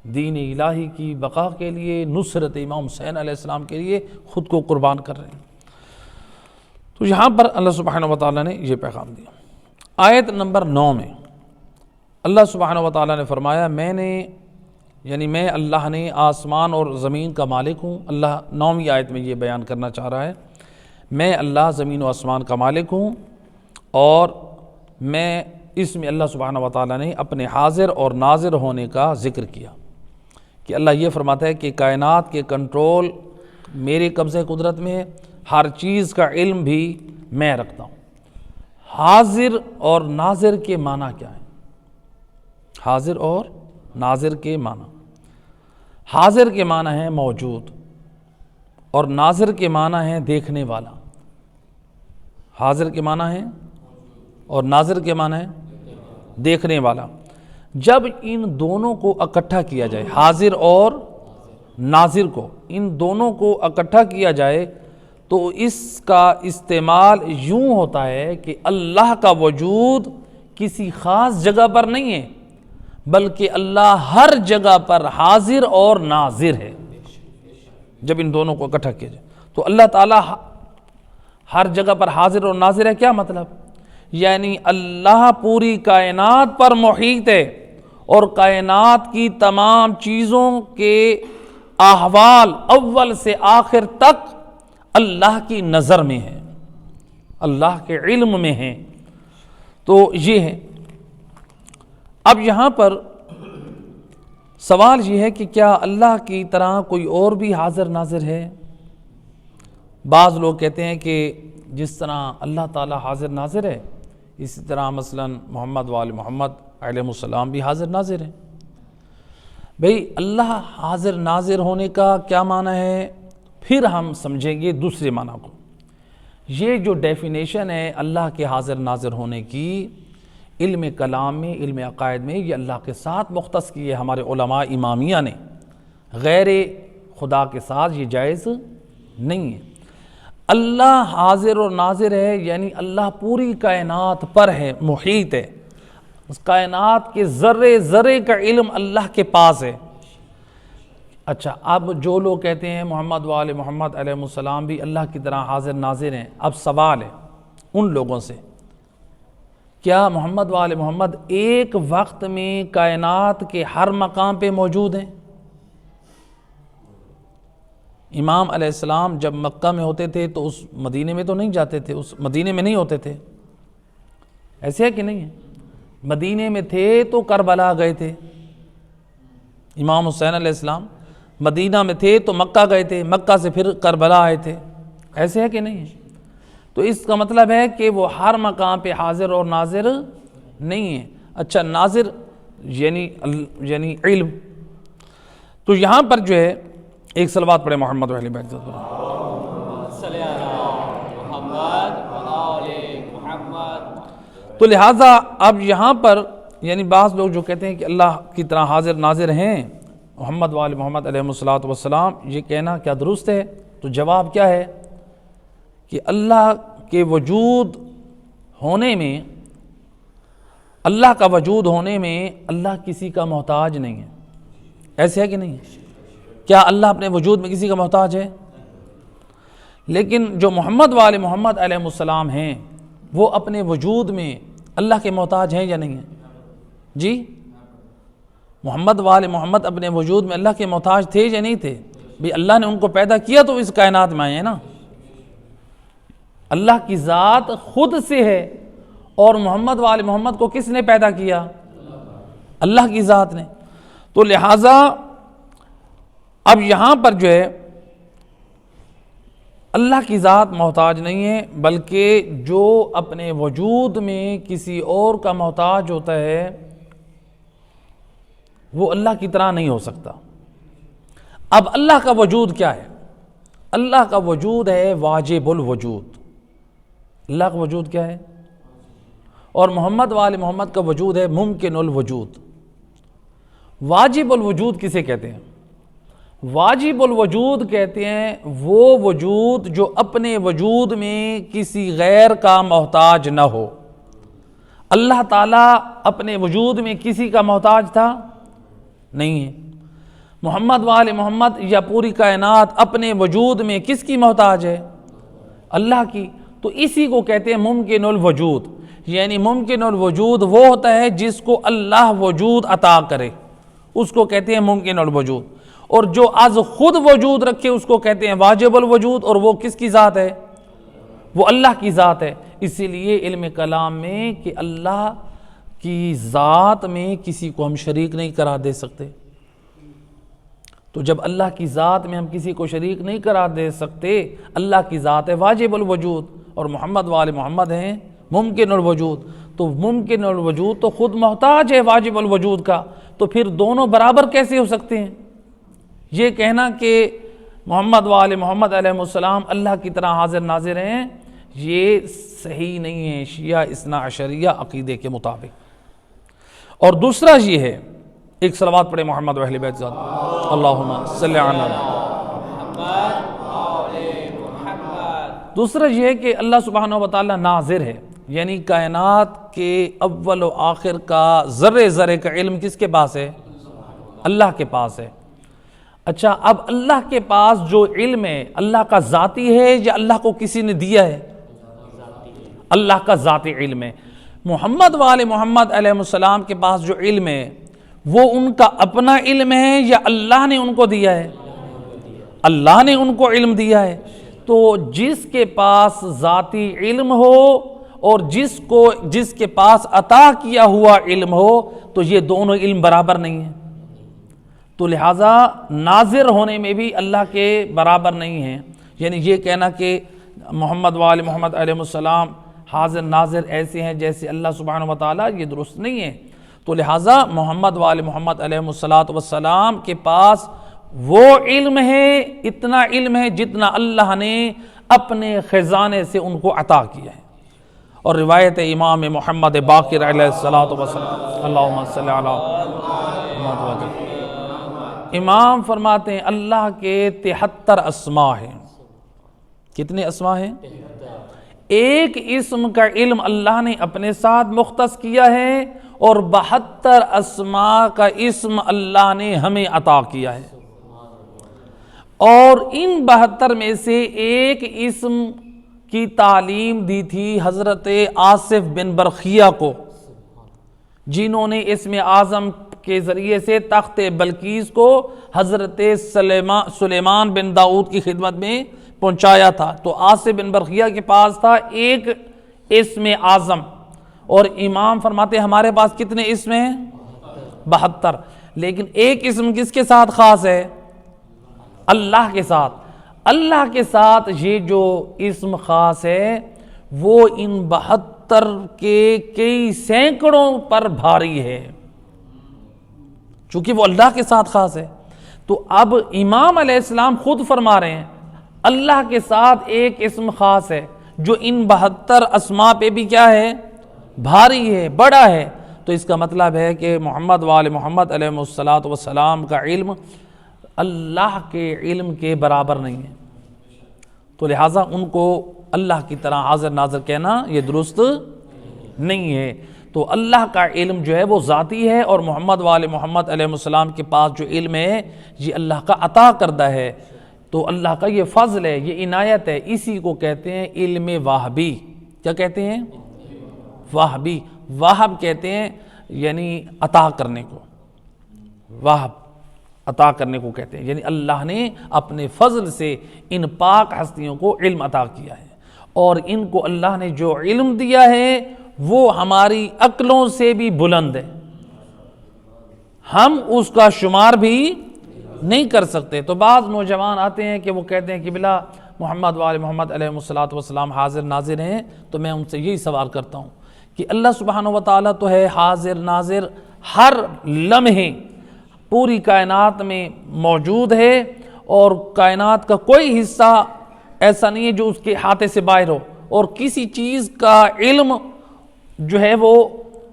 دین الہی کی بقا کے لیے، نصرت امام حسین علیہ السلام کے لیے خود کو قربان کر رہے ہیں۔ تو یہاں پر اللہ سبحانہ وتعالیٰ نے یہ پیغام دیا۔ آیت نمبر 9 میں اللہ سبحانہ وتعالیٰ نے فرمایا میں اللہ نے آسمان اور زمین کا مالک ہوں۔ اللہ 9ویں آیت میں یہ بیان کرنا چاہ رہا ہے، میں اللہ زمین و آسمان کا مالک ہوں، اور میں اس میں اللہ سبحانہ وتعالیٰ نے اپنے حاضر اور ناظر ہونے کا ذکر کیا کہ اللہ یہ فرماتا ہے کہ کائنات کے کنٹرول میرے قبضہ قدرت میں ہے، ہر چیز کا علم بھی میں رکھتا ہوں۔ حاضر اور ناظر کے معنی کیا ہے؟ حاضر اور ناظر کے معنی، حاضر کے معنی ہے موجود، اور ناظر کے معنی ہے دیکھنے والا۔ حاضر کے معنی ہے اور ناظر کے معنی ہے دیکھنے والا۔ جب ان دونوں کو اکٹھا کیا جائے، حاضر اور ناظر کو، ان دونوں کو اکٹھا کیا جائے تو اس کا استعمال یوں ہوتا ہے کہ اللہ کا وجود کسی خاص جگہ پر نہیں ہے، بلکہ اللہ ہر جگہ پر حاضر اور ناظر ہے۔ جب ان دونوں کو اکٹھا کیا جائے تو اللہ تعالیٰ ہر جگہ پر حاضر اور ناظر ہے۔ کیا مطلب؟ یعنی اللہ پوری کائنات پر محیط ہے، اور کائنات کی تمام چیزوں کے احوال اول سے آخر تک اللہ کی نظر میں ہے، اللہ کے علم میں ہے۔ تو یہ ہے۔ اب یہاں پر سوال یہ ہے کہ کیا اللہ کی طرح کوئی اور بھی حاضر ناظر ہے؟ بعض لوگ کہتے ہیں کہ جس طرح اللہ تعالیٰ حاضر ناظر ہے، اسی طرح مثلا محمد وآل محمد علیہ السلام بھی حاضر ناظر ہیں۔ بھئی اللہ حاضر ناظر ہونے کا کیا معنی ہے؟ پھر ہم سمجھیں گے دوسرے معنی کو۔ یہ جو ڈیفینیشن ہے اللہ کے حاضر ناظر ہونے کی، علم کلام میں، علم عقائد میں، یہ اللہ کے ساتھ مختص کی ہے ہمارے علماء امامیہ نے، غیر خدا کے ساتھ یہ جائز نہیں ہے۔ اللہ حاضر اور ناظر ہے یعنی اللہ پوری کائنات پر ہے، محیط ہے، اس کائنات کے ذرے ذرے کا علم اللہ کے پاس ہے۔ اچھا، اب جو لوگ کہتے ہیں محمد وآل محمد علیہ السلام بھی اللہ کی طرح حاضر ناظر ہیں، اب سوال ہے ان لوگوں سے، کیا محمد وآل محمد ایک وقت میں کائنات کے ہر مقام پہ موجود ہیں؟ امام علیہ السلام جب مکہ میں ہوتے تھے تو اس مدینے میں تو نہیں جاتے تھے، اس مدینے میں نہیں ہوتے تھے، ایسے ہے کہ نہیں ہے؟ مدینے میں تھے تو کربلا گئے تھے، امام حسین علیہ السلام مدینہ میں تھے تو مکہ گئے تھے، مکہ سے پھر کربلا آئے تھے، ایسے ہے کہ نہیں ہے؟ تو اس کا مطلب ہے کہ وہ ہر مقام پہ حاضر اور ناظر نہیں ہے۔ اچھا، ناظر یعنی علم. تو یہاں پر جو ہے ایک صلوات پڑھے محمد و اہل بیت پر. تو لہٰذا اب یہاں پر یعنی بعض لوگ جو کہتے ہیں کہ اللہ کی طرح حاضر ناظر ہیں محمد و آل محمد علیہ الصلوۃ والسلام، یہ کہنا کیا درست ہے؟ تو جواب کیا ہے کہ اللہ کے وجود ہونے میں، اللہ کا وجود ہونے میں اللہ کسی کا محتاج نہیں ہے. ایسے ہے کہ نہیں؟ کیا اللہ اپنے وجود میں کسی کا محتاج ہے؟ لیکن جو محمد و آل محمد علیہ السلام ہیں وہ اپنے وجود میں اللہ کے محتاج ہیں یا نہیں ہیں؟ جی، محمد و آل محمد اپنے وجود میں اللہ کے محتاج تھے یا نہیں تھے؟ بھی اللہ نے ان کو پیدا کیا تو اس کائنات میں آئے ہیں نا. اللہ کی ذات خود سے ہے، اور محمد و آل محمد کو کس نے پیدا کیا؟ اللہ کی ذات نے. تو لہٰذا اب یہاں پر جو ہے اللہ کی ذات محتاج نہیں ہے، بلکہ جو اپنے وجود میں کسی اور کا محتاج ہوتا ہے وہ اللہ کی طرح نہیں ہو سکتا. اب اللہ کا وجود کیا ہے؟ اللہ کا وجود ہے واجب الوجود. اللہ کا وجود کیا ہے؟ اور محمد و آل محمد کا وجود ہے ممکن الوجود. واجب الوجود کسے کہتے ہیں؟ واجب الوجود کہتے ہیں وہ وجود جو اپنے وجود میں کسی غیر کا محتاج نہ ہو. اللہ تعالیٰ اپنے وجود میں کسی کا محتاج تھا؟ نہیں ہے. محمد و آل محمد یا پوری کائنات اپنے وجود میں کس کی محتاج ہے؟ اللہ کی. تو اسی کو کہتے ہیں ممکن الوجود. یعنی ممکن الوجود وہ ہوتا ہے جس کو اللہ وجود عطا کرے، اس کو کہتے ہیں ممکن الوجود. اور جو از خود وجود رکھے اس کو کہتے ہیں واجب الوجود. اور وہ کس کی ذات ہے؟ وہ اللہ کی ذات ہے. اسی لیے علم کلام میں کہ اللہ کی ذات میں کسی کو ہم شریک نہیں قرار دے سکتے. تو جب اللہ کی ذات میں ہم کسی کو شریک نہیں قرار دے سکتے، اللہ کی ذات ہے واجب الوجود اور محمد و آل محمد ہیں ممکن الوجود. تو ممکن الوجود تو خود محتاج ہے واجب الوجود کا. تو پھر دونوں برابر کیسے ہو سکتے ہیں؟ یہ کہنا کہ محمد و آل محمد علیہ السلام اللہ کی طرح حاضر ناظر ہیں، یہ صحیح نہیں ہے شیعہ اثنا عشریہ عقیدے کے مطابق. اور دوسرا یہ ہے، ایک صلوات پڑھے محمد و اہل بیت ذات. اللہم صلی علی محمد. دوسرا یہ ہے کہ اللہ سبحانہ و تعالی ناظر ہے، یعنی کائنات کے اول و آخر کا ذرے ذرے کا علم کس کے پاس ہے؟ اللہ کے پاس ہے. اچھا، اب اللہ کے پاس جو علم ہے اللہ کا ذاتی ہے یا اللہ کو کسی نے دیا ہے؟ اللہ کا ذاتی علم ہے. محمد و آل محمد علیہ السلام کے پاس جو علم ہے وہ ان کا اپنا علم ہے یا اللہ نے ان کو دیا ہے؟ اللہ نے ان کو علم دیا ہے. تو جس کے پاس ذاتی علم ہو اور جس کے پاس عطا کیا ہوا علم ہو تو یہ دونوں علم برابر نہیں ہیں. تو لہٰذا ناظر ہونے میں بھی اللہ کے برابر نہیں ہیں. یعنی یہ کہنا کہ محمد و آل محمد علیہ السلام حاضر ناظر ایسے ہیں جیسے اللہ سبحانہ و تعالیٰ، یہ درست نہیں ہے. تو لہٰذا محمد و آل محمد علیہ السلام کے پاس وہ علم ہے، اتنا علم ہے جتنا اللہ نے اپنے خزانے سے ان کو عطا کیا ہے. اور روایت امام محمد باقر علیہ السلام، اللہم صلی علی محمد. امام فرماتے ہیں اللہ کے 73 اسماء ہیں. کتنے اسماء ہیں؟ ایک اسم کا علم اللہ نے اپنے ساتھ مختص کیا ہے اور 72 اسماء کا اسم اللہ نے ہمیں عطا کیا ہے. اور ان 72 میں سے ایک اسم کی تعلیم دی تھی حضرت آصف بن برخیہ کو، جنہوں نے اسم اعظم کے ذریعے سے تخت بلقیس کو حضرت سلیمان بن داؤد کی خدمت میں پہنچایا تھا. تو آصف بن برخیہ کے پاس تھا ایک اسم اعظم، اور امام فرماتے ہیں ہمارے پاس کتنے اسم ہیں؟ 72. لیکن ایک اسم کس کے ساتھ خاص ہے؟ اللہ کے ساتھ. اللہ کے ساتھ یہ جو اسم خاص ہے وہ ان 72 کے کئی سینکڑوں پر بھاری ہے. چونکہ وہ اللہ کے ساتھ خاص ہے۔ تو اب امام علیہ السلام خود فرما رہے ہیں اللہ کے ساتھ ایک اسم خاص ہے جو ان 72 اسماء پہ بھی کیا ہے، بھاری ہے، بڑا ہے۔ تو اس کا مطلب ہے کہ محمد وآل محمد علیہ السلام کا علم اللہ کے علم کے برابر نہیں ہے، تو لہٰذا ان کو اللہ کی طرح حاضر ناظر کہنا یہ درست نہیں ہے۔ تو اللہ کا علم جو ہے وہ ذاتی ہے، اور محمد وآل محمد علیہ السلام کے پاس جو علم ہے یہ اللہ کا عطا کردہ ہے، تو اللہ کا یہ فضل ہے، یہ عنایت ہے۔ اسی کو کہتے ہیں علم واہبی۔ کیا کہتے ہیں؟ واہبی۔ واہب کہتے ہیں یعنی عطا کرنے کو، واہب عطا کرنے کو کہتے ہیں، یعنی اللہ نے اپنے فضل سے ان پاک ہستیوں کو علم عطا کیا ہے، اور ان کو اللہ نے جو علم دیا ہے وہ ہماری عقلوں سے بھی بلند ہے، ہم اس کا شمار بھی نہیں کر سکتے۔ تو بعض نوجوان آتے ہیں کہ وہ کہتے ہیں کہ بلا محمد وآل محمد علیہ السلام حاضر ناظر ہیں، تو میں ان سے یہی سوال کرتا ہوں کہ اللہ سبحانہ وتعالیٰ تو ہے حاضر ناظر، ہر لمحے پوری کائنات میں موجود ہے، اور کائنات کا کوئی حصہ ایسا نہیں ہے جو اس کے احاطے سے باہر ہو، اور کسی چیز کا علم جو ہے وہ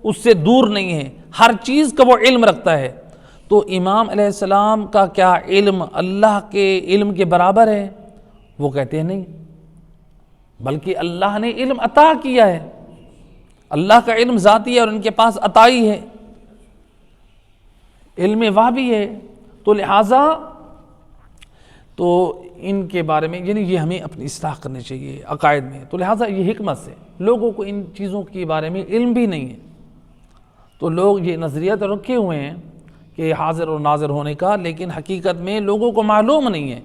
اس سے دور نہیں ہے، ہر چیز کا وہ علم رکھتا ہے۔ تو امام علیہ السلام کا کیا علم اللہ کے علم کے برابر ہے؟ وہ کہتے ہیں نہیں، بلکہ اللہ نے علم عطا کیا ہے، اللہ کا علم ذاتی ہے اور ان کے پاس عطائی ہے، علم واہبی ہے۔ تو لہٰذا تو ان کے بارے میں یعنی یہ ہمیں اپنی اصلاح کرنی چاہیے عقائد میں۔ تو لہٰذا یہ حکمت سے لوگوں کو ان چیزوں کے بارے میں علم بھی نہیں ہے، تو لوگ یہ نظریات رکھے ہوئے ہیں کہ حاضر اور ناظر ہونے کا، لیکن حقیقت میں لوگوں کو معلوم نہیں ہے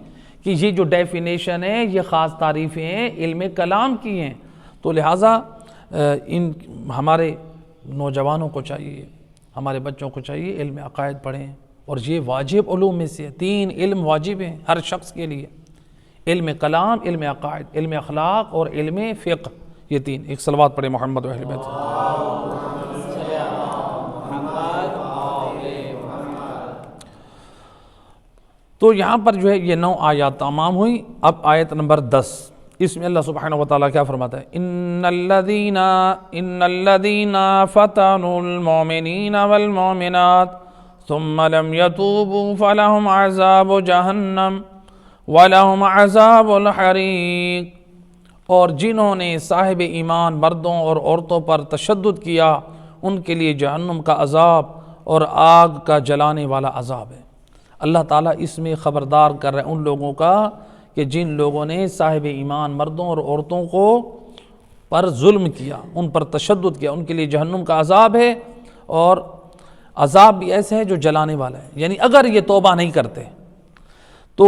کہ یہ جو ڈیفینیشن ہے یہ خاص تعریفیں ہیں علم کلام کی ہیں۔ تو لہٰذا ان ہمارے نوجوانوں کو چاہیے، ہمارے بچوں کو چاہیے علم عقائد پڑھیں، اور یہ واجب علوم میں سے 3 علم واجب ہیں ہر شخص کے لیے، علم کلام، علم عقائد، علم اخلاق اور علم فقہ، یہ 3۔ ایک صلوات پڑھیں محمد و اہل بیت۔ تو یہاں پر جو ہے یہ 9 آیات تمام ہوئی۔ اب آیت نمبر 10، اس میں اللہ سبحانہ وتعالیٰ کیا فرماتا ہے؟ ان الذین فتنوا المؤمنین والمؤمنات ثم لم يتوبوا فلهم عذاب جہنم ولهم عذاب الحریق، اور جنہوں نے صاحب ایمان مردوں اور عورتوں پر تشدد کیا ان کے لیے جہنم کا عذاب اور آگ کا جلانے والا عذاب ہے۔ اللہ تعالیٰ اس میں خبردار کر رہے ہیں ان لوگوں کا کہ جن لوگوں نے صاحب ایمان مردوں اور عورتوں کو پر ظلم کیا، ان پر تشدد کیا، ان کے لیے جہنم کا عذاب ہے، اور عذاب بھی ایسے ہے جو جلانے والا ہے، یعنی اگر یہ توبہ نہیں کرتے۔ تو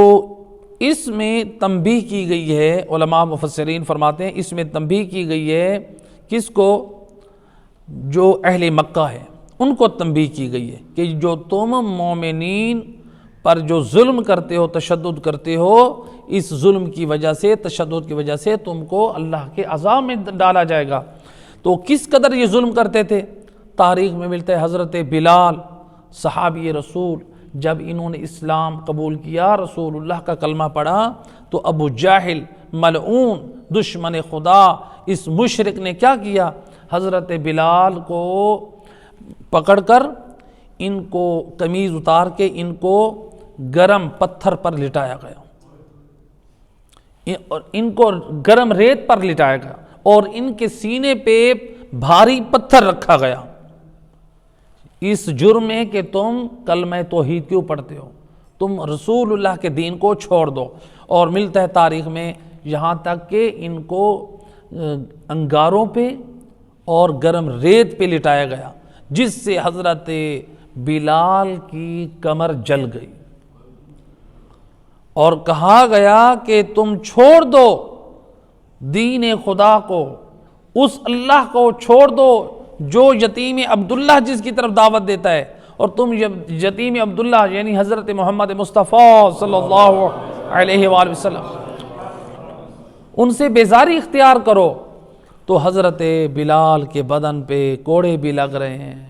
اس میں تنبیہ کی گئی ہے، علماء مفسرین فرماتے ہیں اس میں تنبیہ کی گئی ہے کس کو؟ جو اہل مکہ ہے ان کو تنبیہ کی گئی ہے کہ جو تم مومنین پر جو ظلم کرتے ہو، تشدد کرتے ہو، اس ظلم کی وجہ سے، تشدد کی وجہ سے تم کو اللہ کے عذاب میں ڈالا جائے گا۔ تو کس قدر یہ ظلم کرتے تھے؟ تاریخ میں ملتا ہے حضرت بلال صحابی رسول، جب انہوں نے اسلام قبول کیا، رسول اللہ کا کلمہ پڑھا، تو ابو جاہل ملعون دشمن خدا اس مشرک نے کیا کیا؟ حضرت بلال کو پکڑ کر ان کو قمیض اتار کے ان کو گرم پتھر پر لٹایا گیا، اور ان کو گرم ریت پر لٹایا گیا، اور ان کے سینے پہ بھاری پتھر رکھا گیا، اس جرم میں کہ تم کلمہ توحید کیوں پڑھتے ہو، تم رسول اللہ کے دین کو چھوڑ دو۔ اور ملتا ہے تاریخ میں یہاں تک کہ ان کو انگاروں پہ اور گرم ریت پہ لٹایا گیا، جس سے حضرت بلال کی کمر جل گئی، اور کہا گیا کہ تم چھوڑ دو دین خدا کو، اس اللہ کو چھوڑ دو جو یتیم عبداللہ جس کی طرف دعوت دیتا ہے، اور تم یتیم عبداللہ یعنی حضرت محمد مصطفیٰ صلی اللہ علیہ وآلہ وسلم ان سے بیزاری اختیار کرو۔ تو حضرت بلال کے بدن پہ کوڑے بھی لگ رہے ہیں،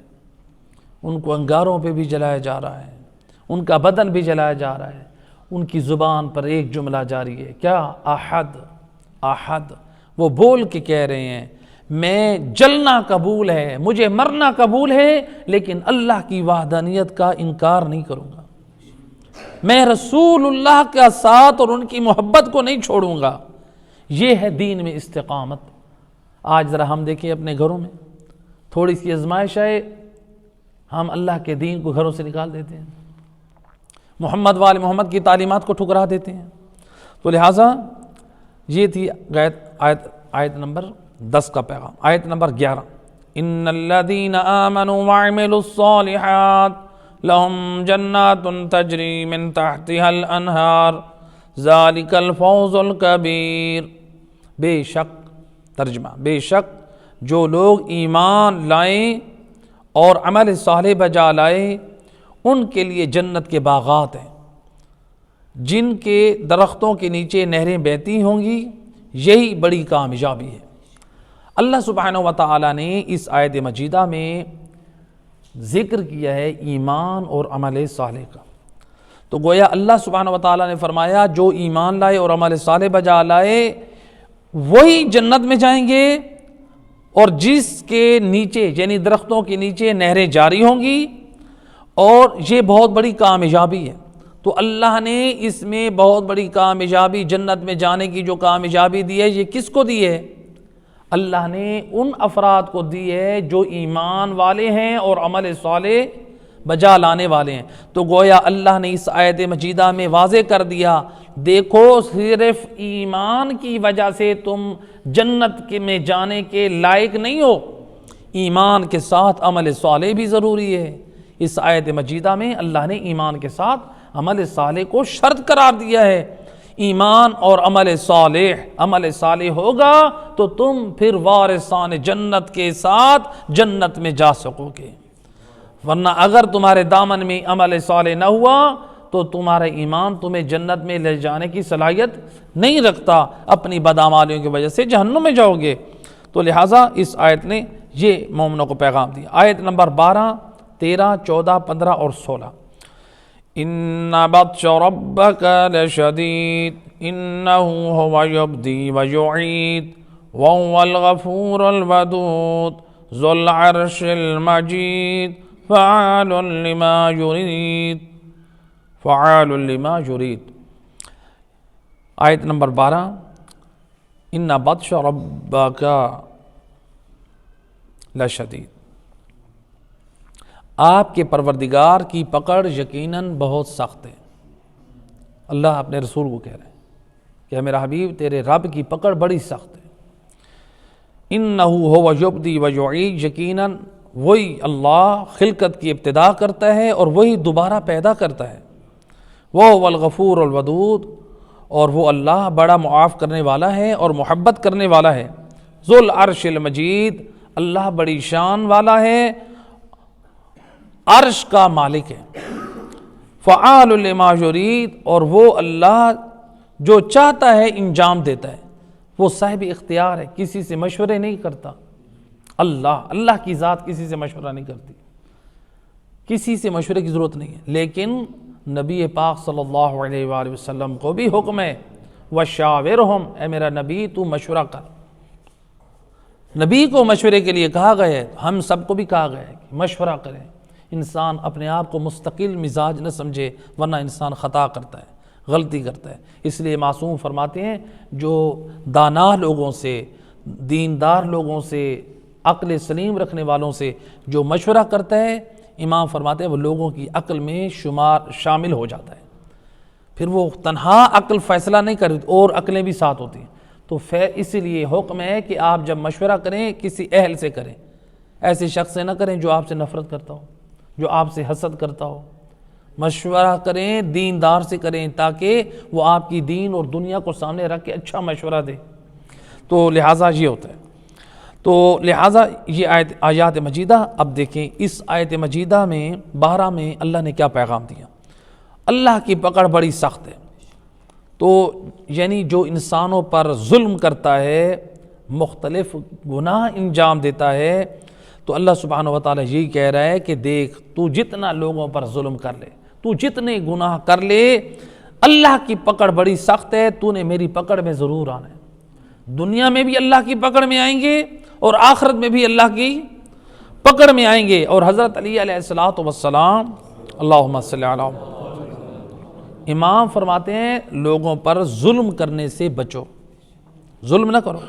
ان کو انگاروں پہ بھی جلایا جا رہا ہے، ان کا بدن بھی جلایا جا رہا ہے، ان کی زبان پر ایک جملہ جاری ہے، کیا؟ احد احد۔ وہ بول کے کہہ رہے ہیں میں جلنا قبول ہے، مجھے مرنا قبول ہے، لیکن اللہ کی وحدانیت کا انکار نہیں کروں گا، میں رسول اللہ کا ساتھ اور ان کی محبت کو نہیں چھوڑوں گا۔ یہ ہے دین میں استقامت۔ آج ذرا ہم دیکھیں اپنے گھروں میں تھوڑی سی آزمائش آئے، ہم اللہ کے دین کو گھروں سے نکال دیتے ہیں، محمد وال محمد کی تعلیمات کو ٹھکرا دیتے ہیں۔ تو لہٰذا یہ تھی آیت نمبر 10 کا پیغام۔ آیت نمبر 11، ان الذین آمنوا وعملوا الصالحات لهم جنات تجری من تحتها الانہار ذالک الفوز الکبیر۔ بے شک، ترجمہ، بے شک جو لوگ ایمان لائیں اور عمل صالح بجا لائیں ان کے لیے جنت کے باغات ہیں جن کے درختوں کے نیچے نہریں بہتی ہوں گی، یہی بڑی کامیابی ہے۔ اللہ سبحانہ و تعالیٰ نے اس آیت مجیدہ میں ذکر کیا ہے ایمان اور عمل صالح کا۔ تو گویا اللہ سبحانہ و تعالیٰ نے فرمایا جو ایمان لائے اور عمل صالح بجا لائے وہی جنت میں جائیں گے، اور جس کے نیچے یعنی درختوں کے نیچے نہریں جاری ہوں گی، اور یہ بہت بڑی کامیابی ہے۔ تو اللہ نے اس میں بہت بڑی کامیابی، جنت میں جانے کی جو کامیابی دی ہے، یہ کس کو دی ہے؟ اللہ نے ان افراد کو دی ہے جو ایمان والے ہیں اور عمل صالح بجا لانے والے ہیں۔ تو گویا اللہ نے اس آیت مجیدہ میں واضح کر دیا، دیکھو صرف ایمان کی وجہ سے تم جنت میں جانے کے لائق نہیں ہو، ایمان کے ساتھ عمل صالح بھی ضروری ہے۔ اس آیت مجیدہ میں اللہ نے ایمان کے ساتھ عمل صالح کو شرط قرار دیا ہے۔ ایمان اور عمل صالح ہوگا تو تم پھر وارثان جنت کے ساتھ جنت میں جا سکو گے، ورنہ اگر تمہارے دامن میں عمل صالح نہ ہوا تو تمہارا ایمان تمہیں جنت میں لے جانے کی صلاحیت نہیں رکھتا، اپنی بدعمالیوں کی وجہ سے جہنم میں جاؤ گے۔ تو لہٰذا اس آیت نے یہ مومنوں کو پیغام دیا۔ آیت نمبر 12، 13، 14، 15 اور 16، ان بطش ربک لشدید انہ هو یبدی ویعید وهو الغفور الودود ذو العرش المجید فعال لما یرید آیت نمبر 12، ان بطش ربک لشدید، آپ کے پروردگار کی پکڑ یقیناً بہت سخت ہے۔ اللہ اپنے رسول کو کہہ رہے ہیں کہ میرا حبیب تیرے رب کی پکڑ بڑی سخت ہے۔ انہ هو یبدی ویعید، یقیناً وہی اللہ خلقت کی ابتدا کرتا ہے اور وہی دوبارہ پیدا کرتا ہے۔ وہ الغفور الودود، اور وہ اللہ بڑا معاف کرنے والا ہے اور محبت کرنے والا ہے۔ ذو العرش المجید، اللہ بڑی شان والا ہے، عرش کا مالک ہے۔ فعال لما یرید، اور وہ اللہ جو چاہتا ہے انجام دیتا ہے، وہ صاحب اختیار ہے، کسی سے مشورے نہیں کرتا۔ اللہ کی ذات کسی سے مشورہ نہیں کرتی، کسی سے مشورے کی ضرورت نہیں ہے۔ لیکن نبی پاک صلی اللہ علیہ وآلہ وسلم کو بھی حکم ہے وَشَاوِرْهُمْ، اے میرا نبی تو مشورہ کر۔ نبی کو مشورے کے لیے کہا گیا ہے، ہم سب کو بھی کہا گیا ہے کہ مشورہ کریں۔ انسان اپنے آپ کو مستقل مزاج نہ سمجھے، ورنہ انسان خطا کرتا ہے، غلطی کرتا ہے۔ اس لیے معصوم فرماتے ہیں جو دانا لوگوں سے، دیندار لوگوں سے، عقل سلیم رکھنے والوں سے جو مشورہ کرتا ہے، امام فرماتے ہیں وہ لوگوں کی عقل میں شامل ہو جاتا ہے، پھر وہ تنہا عقل فیصلہ نہیں کرتی اور عقلیں بھی ساتھ ہوتی ہیں۔ تو اس لیے حکم ہے کہ آپ جب مشورہ کریں کسی اہل سے کریں، ایسے شخص سے نہ کریں جو آپ سے نفرت کرتا ہو، جو آپ سے حسد کرتا ہو۔ مشورہ کریں دیندار سے کریں تاکہ وہ آپ کی دین اور دنیا کو سامنے رکھ کے اچھا مشورہ دے۔ تو لہٰذا یہ ہوتا ہے۔ تو لہٰذا یہ آیات مجیدہ، اب دیکھیں اس آیت مجیدہ میں 12 میں اللہ نے کیا پیغام دیا۔ اللہ کی پکڑ بڑی سخت ہے، تو یعنی جو انسانوں پر ظلم کرتا ہے، مختلف گناہ انجام دیتا ہے، تو اللہ سبحانہ و تعالیٰ یہی کہہ رہا ہے کہ دیکھ تو جتنا لوگوں پر ظلم کر لے، تو جتنے گناہ کر لے، اللہ کی پکڑ بڑی سخت ہے، تو نے میری پکڑ میں ضرور آنا ہے۔ دنیا میں بھی اللہ کی پکڑ میں آئیں گے اور آخرت میں بھی اللہ کی پکڑ میں آئیں گے۔ اور حضرت علی علیہ السلام اللہم صلی علی امام فرماتے ہیں لوگوں پر ظلم کرنے سے بچو، ظلم نہ کرو۔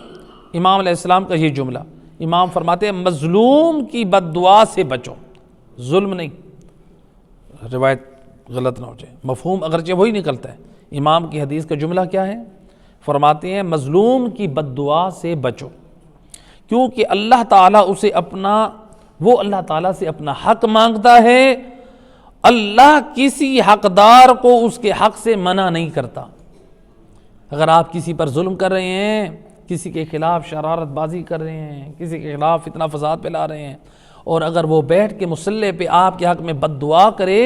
امام علیہ السلام کا یہ جملہ، امام فرماتے ہیں مظلوم کی بد دعا سے بچو، ظلم نہیں، روایت غلط نہ ہو جائے، مفہوم اگرچہ وہی نکلتا ہے۔ امام کی حدیث کا جملہ کیا ہے؟ فرماتے ہیں مظلوم کی بد دعا سے بچو، کیونکہ اللہ تعالیٰ اللہ تعالیٰ سے اپنا حق مانگتا ہے، اللہ کسی حقدار کو اس کے حق سے منع نہیں کرتا۔ اگر آپ کسی پر ظلم کر رہے ہیں، کسی کے خلاف شرارت بازی کر رہے ہیں، کسی کے خلاف فتنہ فساد پھیلا رہے ہیں، اور اگر وہ بیٹھ کے مصلی پہ آپ کے حق میں بد دعا کرے،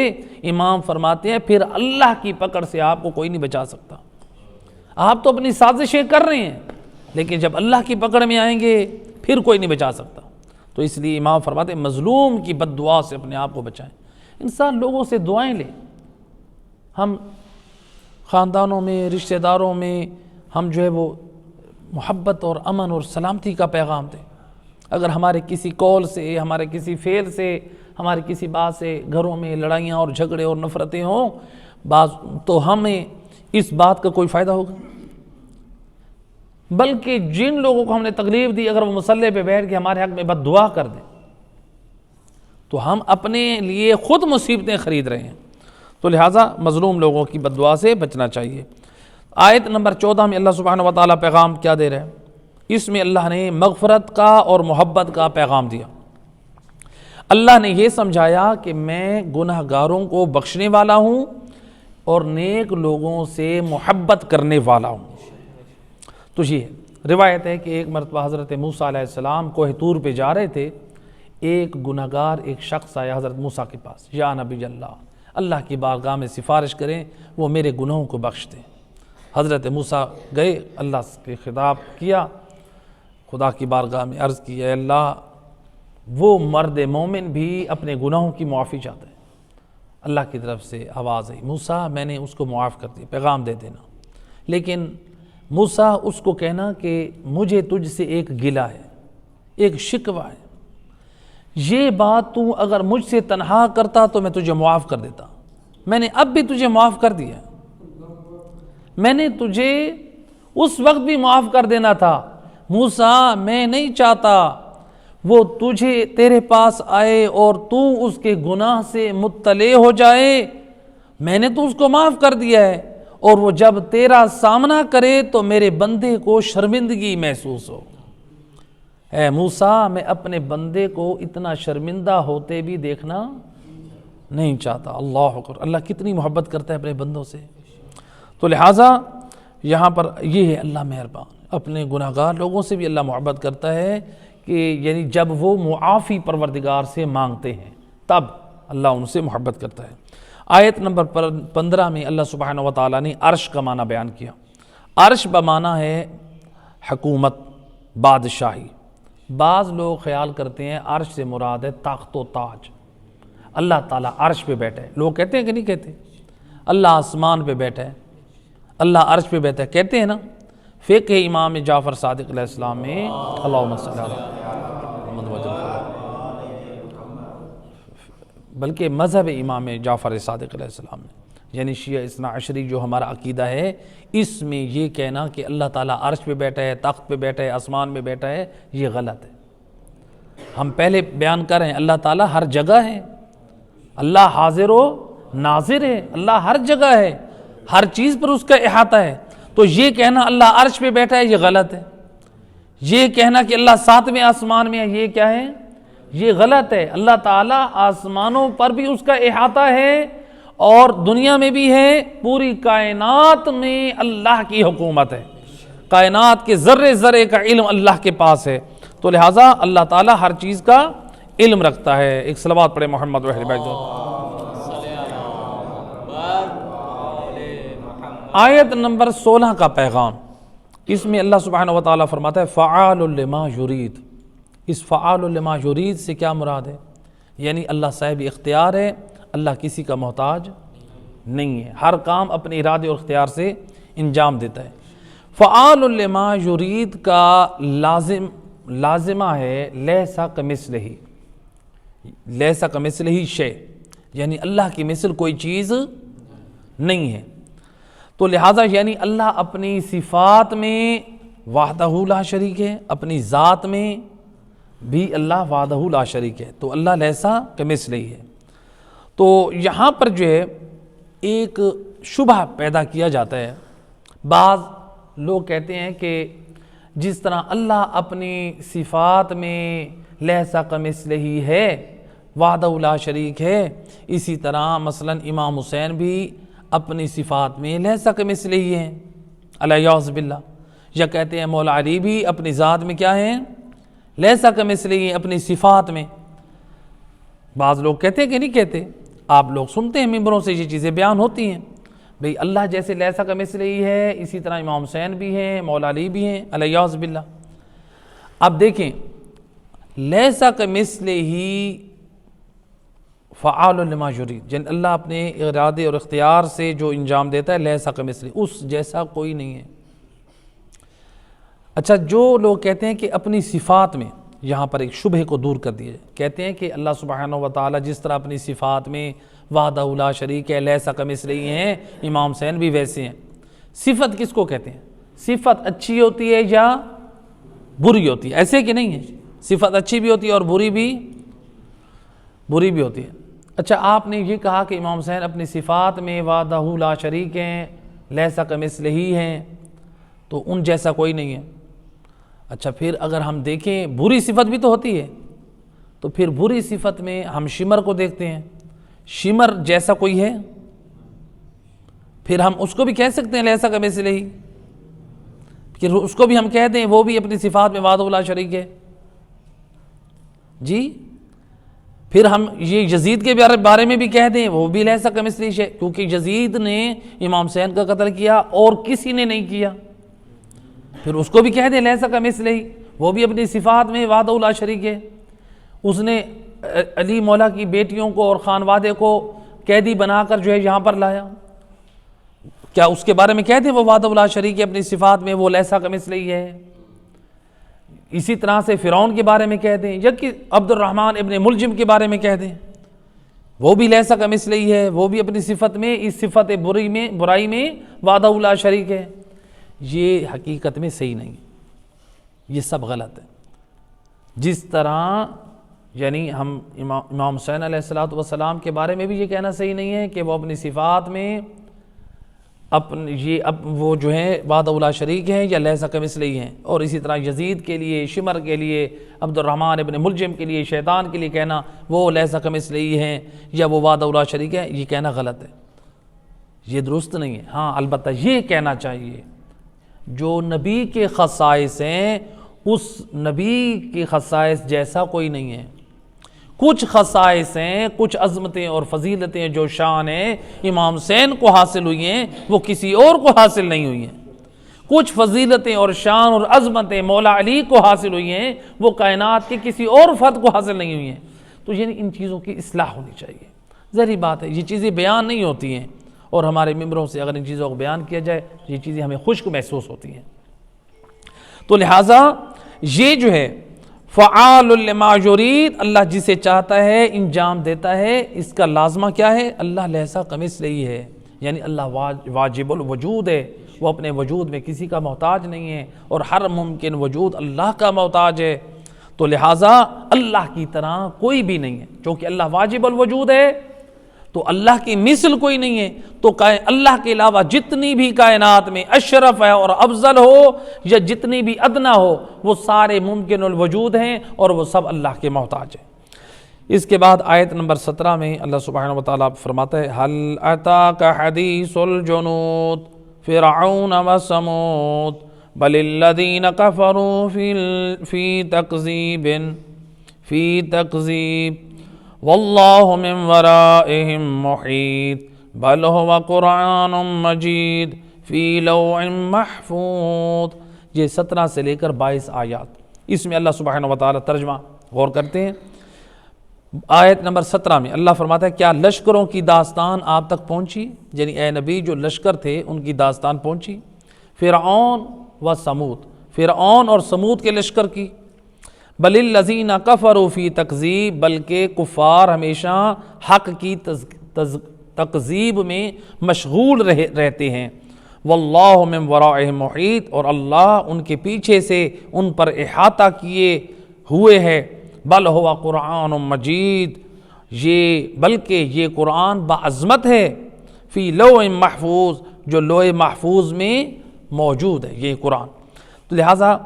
امام فرماتے ہیں پھر اللہ کی پکڑ سے آپ کو کوئی نہیں بچا سکتا۔ آپ تو اپنی سازشیں کر رہے ہیں، لیکن جب اللہ کی پکڑ میں آئیں گے پھر کوئی نہیں بچا سکتا۔ تو اس لیے امام فرماتے ہیں مظلوم کی بد دعا سے اپنے آپ کو بچائیں۔ انسان لوگوں سے دعائیں لے، ہم خاندانوں میں، رشتہ داروں میں ہم جو ہے وہ محبت اور امن اور سلامتی کا پیغام دیں۔ اگر ہمارے کسی قول سے، ہمارے کسی فعل سے، ہماری کسی بات سے گھروں میں لڑائیاں اور جھگڑے اور نفرتیں ہوں تو ہمیں اس بات کا کوئی فائدہ ہوگا؟ بلکہ جن لوگوں کو ہم نے تکلیف دی، اگر وہ مصلی پہ بیٹھ کے ہمارے حق میں بد دعا کر دیں تو ہم اپنے لیے خود مصیبتیں خرید رہے ہیں۔ تو لہٰذا مظلوم لوگوں کی بد دعا سے بچنا چاہیے۔ آیت نمبر 14 میں اللہ سبحانہ و تعالیٰ پیغام کیا دے رہے ہیں؟ اس میں اللہ نے مغفرت کا اور محبت کا پیغام دیا۔ اللہ نے یہ سمجھایا کہ میں گناہ گاروں کو بخشنے والا ہوں اور نیک لوگوں سے محبت کرنے والا ہوں۔ تو یہ روایت ہے کہ ایک مرتبہ حضرت موسیٰ علیہ السلام کوہ طور پہ جا رہے تھے، ایک گناہگار ایک شخص آیا حضرت موسیٰ کے پاس، یا نبی اللہ کی بارگاہ میں سفارش کریں وہ میرے گناہوں کو بخش دیں۔ حضرت موسیٰ گئے، اللہ کے خطاب کیا، خدا کی بارگاہ میں عرض کی، اے اللہ وہ مرد مومن بھی اپنے گناہوں کی معافی چاہتا ہے۔ اللہ کی طرف سے آواز آئی، موسیٰ میں نے اس کو معاف کر دیا، پیغام دے دینا، لیکن موسیٰ اس کو کہنا کہ مجھے تجھ سے ایک گلہ ہے، ایک شکوہ ہے، یہ بات تو اگر مجھ سے تنہا کرتا تو میں تجھے معاف کر دیتا، میں نے اب بھی تجھے معاف کر دیا، میں نے تجھے اس وقت بھی معاف کر دینا تھا۔ موسیٰ میں نہیں چاہتا وہ تیرے پاس آئے اور تو اس کے گناہ سے مطلع ہو جائے، میں نے تو اس کو معاف کر دیا ہے، اور وہ جب تیرا سامنا کرے تو میرے بندے کو شرمندگی محسوس ہو۔ اے موسیٰ میں اپنے بندے کو اتنا شرمندہ ہوتے بھی دیکھنا نہیں چاہتا۔ اللہ اکبر، اللہ کتنی محبت کرتا ہے اپنے بندوں سے۔ تو لہٰذا یہاں پر یہ ہے اللہ مہربان، اپنے گناہگار لوگوں سے بھی اللہ محبت کرتا ہے کہ یعنی جب وہ معافی پروردگار سے مانگتے ہیں تب اللہ ان سے محبت کرتا ہے۔ آیت نمبر 15 میں اللہ سبحانہ و تعالیٰ نے عرش کا معنی بیان کیا۔ عرش بمعنی ہے حکومت، بادشاہی۔ بعض لوگ خیال کرتے ہیں عرش سے مراد ہے تخت و تاج، اللہ تعالیٰ عرش پہ بیٹھا ہے۔ لوگ کہتے ہیں کہ نہیں کہتے؟ اللہ آسمان پہ بیٹھا ہے، اللہ عرش پہ بیٹھا ہے، کہتے ہیں نا؟ فقہ امام جعفر صادق علیہ السلام میں اللہم صلی علی محمد وجل، بلکہ مذہب امام جعفر صادق علیہ السلام میں یعنی شیعہ اثنا عشری جو ہمارا عقیدہ ہے، اس میں یہ کہنا کہ اللہ تعالیٰ عرش پہ بیٹھا ہے، تخت پہ بیٹھا ہے، آسمان میں بیٹھا ہے، یہ غلط ہے۔ ہم پہلے بیان کر رہے ہیں اللہ تعالیٰ ہر جگہ ہے، اللہ حاضر و ناظر ہے، اللہ ہر جگہ ہے، ہر چیز پر اس کا احاطہ ہے۔ تو یہ کہنا اللہ عرش پہ بیٹھا ہے یہ غلط ہے، یہ کہنا کہ اللہ ساتویں آسمان میں ہے یہ کیا ہے؟ یہ غلط ہے۔ اللہ تعالیٰ آسمانوں پر بھی اس کا احاطہ ہے اور دنیا میں بھی ہے، پوری کائنات میں اللہ کی حکومت ہے، کائنات کے ذرے ذرے کا علم اللہ کے پاس ہے۔ تو لہٰذا اللہ تعالیٰ ہر چیز کا علم رکھتا ہے۔ ایک صلوات پڑھے محمد و اہل بیت۔ آیت نمبر 16 کا پیغام، اس میں اللہ سبحانہ و تعالیٰ فرماتا ہے فعال لما یرید، اس فعال لما یرید سے کیا مراد ہے؟ یعنی اللہ صاحب اختیار ہے، اللہ کسی کا محتاج نہیں ہے، ہر کام اپنے ارادے اور اختیار سے انجام دیتا ہے۔ فعال لما یرید کا لازمہ ہے لیس کمثلہ، لیس کمثلہ شیء، یعنی اللہ کی مثل کوئی چیز نہیں ہے۔ تو لہٰذا یعنی اللہ اپنی صفات میں وحدہ لا شریک ہے، اپنی ذات میں بھی اللہ وحدہ لا شریک ہے، تو اللہ لیسا کمثلہ ہے۔ تو یہاں پر جو ہے ایک شبہ پیدا کیا جاتا ہے، بعض لوگ کہتے ہیں کہ جس طرح اللہ اپنی صفات میں لیسا کمثلہ ہے، وحدہ لا شریک ہے، اسی طرح مثلا امام حسین بھی اپنی صفات میں لیسا کمثلہ ہی ہیں الیاذ باللہ، یا کہتے ہیں مولا علی بھی اپنی ذات میں کیا ہیں؟ لیسا کمثلہ ہی ہیں اپنی صفات میں۔ بعض لوگ کہتے ہیں کہ نہیں کہتے، آپ لوگ سنتے ہیں ممبروں سے یہ چیزیں بیان ہوتی ہیں، بھئی اللہ جیسے لیسا کمثلہ ہی ہے، اسی طرح امام حسین بھی ہیں، مولا علی بھی ہیں الیاذ باللہ۔ اب دیکھیں لیسا کمثلہ ہی فعال لما یرید، یعنی اللہ اپنے ارادے اور اختیار سے جو انجام دیتا ہے لیسا کمثلہ، اس جیسا کوئی نہیں ہے۔ اچھا، جو لوگ کہتے ہیں کہ اپنی صفات میں، یہاں پر ایک شبہ کو دور کر دیا، کہتے ہیں کہ اللہ سبحانہ و تعالی جس طرح اپنی صفات میں وحدہ لا شریک ہے، لیسا کمثلہ ہیں، امام حسین بھی ویسے ہیں۔ صفت کس کو کہتے ہیں؟ صفت اچھی ہوتی ہے یا بری ہوتی ہے؟ ایسے کہ نہیں ہے، صفت اچھی بھی ہوتی ہے اور بری بھی ہوتی ہے۔ اچھا، آپ نے یہ کہا کہ امام حسین اپنی صفات میں وحدہ لا شریک ہیں، لیسا کمثلہ ہی ہیں، تو ان جیسا کوئی نہیں ہے۔ اچھا، پھر اگر ہم دیکھیں بری صفت بھی تو ہوتی ہے، تو پھر بری صفت میں ہم شمر کو دیکھتے ہیں، شمر جیسا کوئی ہے؟ پھر ہم اس کو بھی کہہ سکتے ہیں لیسا کمثلہ ہی، پھر اس کو بھی ہم کہہ دیں وہ بھی اپنی صفات میں وحدہ لا شریک ہے جی۔ پھر ہم یہ یزید کے بارے میں بھی کہہ دیں وہ بھی لیسا کمثلہ ہے، کیونکہ یزید نے امام حسین کا قتل کیا اور کسی نے نہیں کیا، پھر اس کو بھی کہہ دیں لیسا کمثلہ ہی، وہ بھی اپنی صفات میں وحدہ لا شریک ہے۔ اس نے علی مولا کی بیٹیوں کو اور خانوادے کو قیدی بنا کر جو ہے یہاں پر لایا، کیا اس کے بارے میں کہہ دیں وہ وحدہ لا شریک ہے، اپنی صفات میں وہ لیسا کمثلہ ہی ہے؟ اسی طرح سے فرعون کے بارے میں کہہ دیں، یا کہ عبد الرحمن ابن ملجم کے بارے میں کہہ دیں وہ بھی لیسا کمثلہ ہی ہے، وہ بھی اپنی صفت میں، اس صفت برائی میں وحدہ لا شریک ہے۔ یہ حقیقت میں صحیح نہیں، یہ سب غلط ہے۔ جس طرح یعنی ہم امام حسین علیہ السلام کے بارے میں بھی یہ کہنا صحیح نہیں ہے کہ وہ اپنی صفات میں وہ جو ہے وحدہ لا شریک ہیں یا لیسا کمثلہ ہی ہیں، اور اسی طرح یزید کے لیے، شمر کے لیے، عبد الرحمن ابن ملجم کے لیے، شیطان کے لیے کہنا وہ لیسا کمثلہ ہی ہیں یا وہ وحدہ لا شریک ہے، یہ کہنا غلط ہے، یہ درست نہیں ہے۔ ہاں البتہ یہ کہنا چاہیے جو نبی کے خصائص ہیں اس نبی کے خصائص جیسا کوئی نہیں ہے۔ کچھ خصائص ہیں، کچھ عظمتیں اور فضیلتیں جو شان ہیں امام حسین کو حاصل ہوئی ہیں وہ کسی اور کو حاصل نہیں ہوئی ہیں، کچھ فضیلتیں اور شان اور عظمتیں مولا علی کو حاصل ہوئی ہیں وہ کائنات کے کسی اور فرد کو حاصل نہیں ہوئی ہیں۔ تو یعنی ان چیزوں کی اصلاح ہونی چاہیے۔ ظاہری بات ہے یہ چیزیں بیان نہیں ہوتی ہیں، اور ہمارے ممبروں سے اگر ان چیزوں کو بیان کیا جائے یہ چیزیں ہمیں خشک محسوس ہوتی ہیں۔ تو لہٰذا یہ جو ہے فعال لما یرید، اللہ جسے چاہتا ہے انجام دیتا ہے، اس کا لازمہ کیا ہے؟ اللہ لیسا کمثلہ ہی ہے، یعنی اللہ واجب الوجود ہے، وہ اپنے وجود میں کسی کا محتاج نہیں ہے، اور ہر ممکن وجود اللہ کا محتاج ہے۔ تو لہٰذا اللہ کی طرح کوئی بھی نہیں ہے، چونکہ اللہ واجب الوجود ہے تو اللہ کی مثل کوئی نہیں ہے۔ تو اللہ کے علاوہ جتنی بھی کائنات میں اشرف ہے اور افضل ہو یا جتنی بھی ادنا ہو وہ سارے ممکن الوجود ہیں اور وہ سب اللہ کے محتاج ہیں۔ اس کے بعد آیت نمبر 17 میں اللہ سبحانہ وتعالیٰ فرماتا ہے هل اتاک حدیث الجنود فرعون وثمود بل الذین کفروا فی تکذیب واللہ من ورائہم محیط بل هو قرآن مجید فی لوح محفوظ۔ یہ 17 سے لے کر 22 آیات اس میں اللہ سبحانہ و تعالیٰ ترجمہ غور کرتے ہیں۔ آیت نمبر 17 میں اللہ فرماتا ہے کیا لشکروں کی داستان آپ تک پہنچی، یعنی اے نبی جو لشکر تھے ان کی داستان پہنچی، فرعون و سمود، فرعون اور سمود کے لشکر کی، بل الذین کفروا فی تکذیب، بلکہ کفار ہمیشہ حق کی تکذیب میں مشغول رہتے ہیں، واللہ من ورائہم محیط، اور اللہ ان کے پیچھے سے ان پر احاطہ کیے ہوئے ہے، بل ہوا قرآن مجید، بلکہ یہ قرآن باعظمت ہے، فی لوح محفوظ، جو لوح محفوظ میں موجود ہے یہ قرآن۔ تو لہٰذا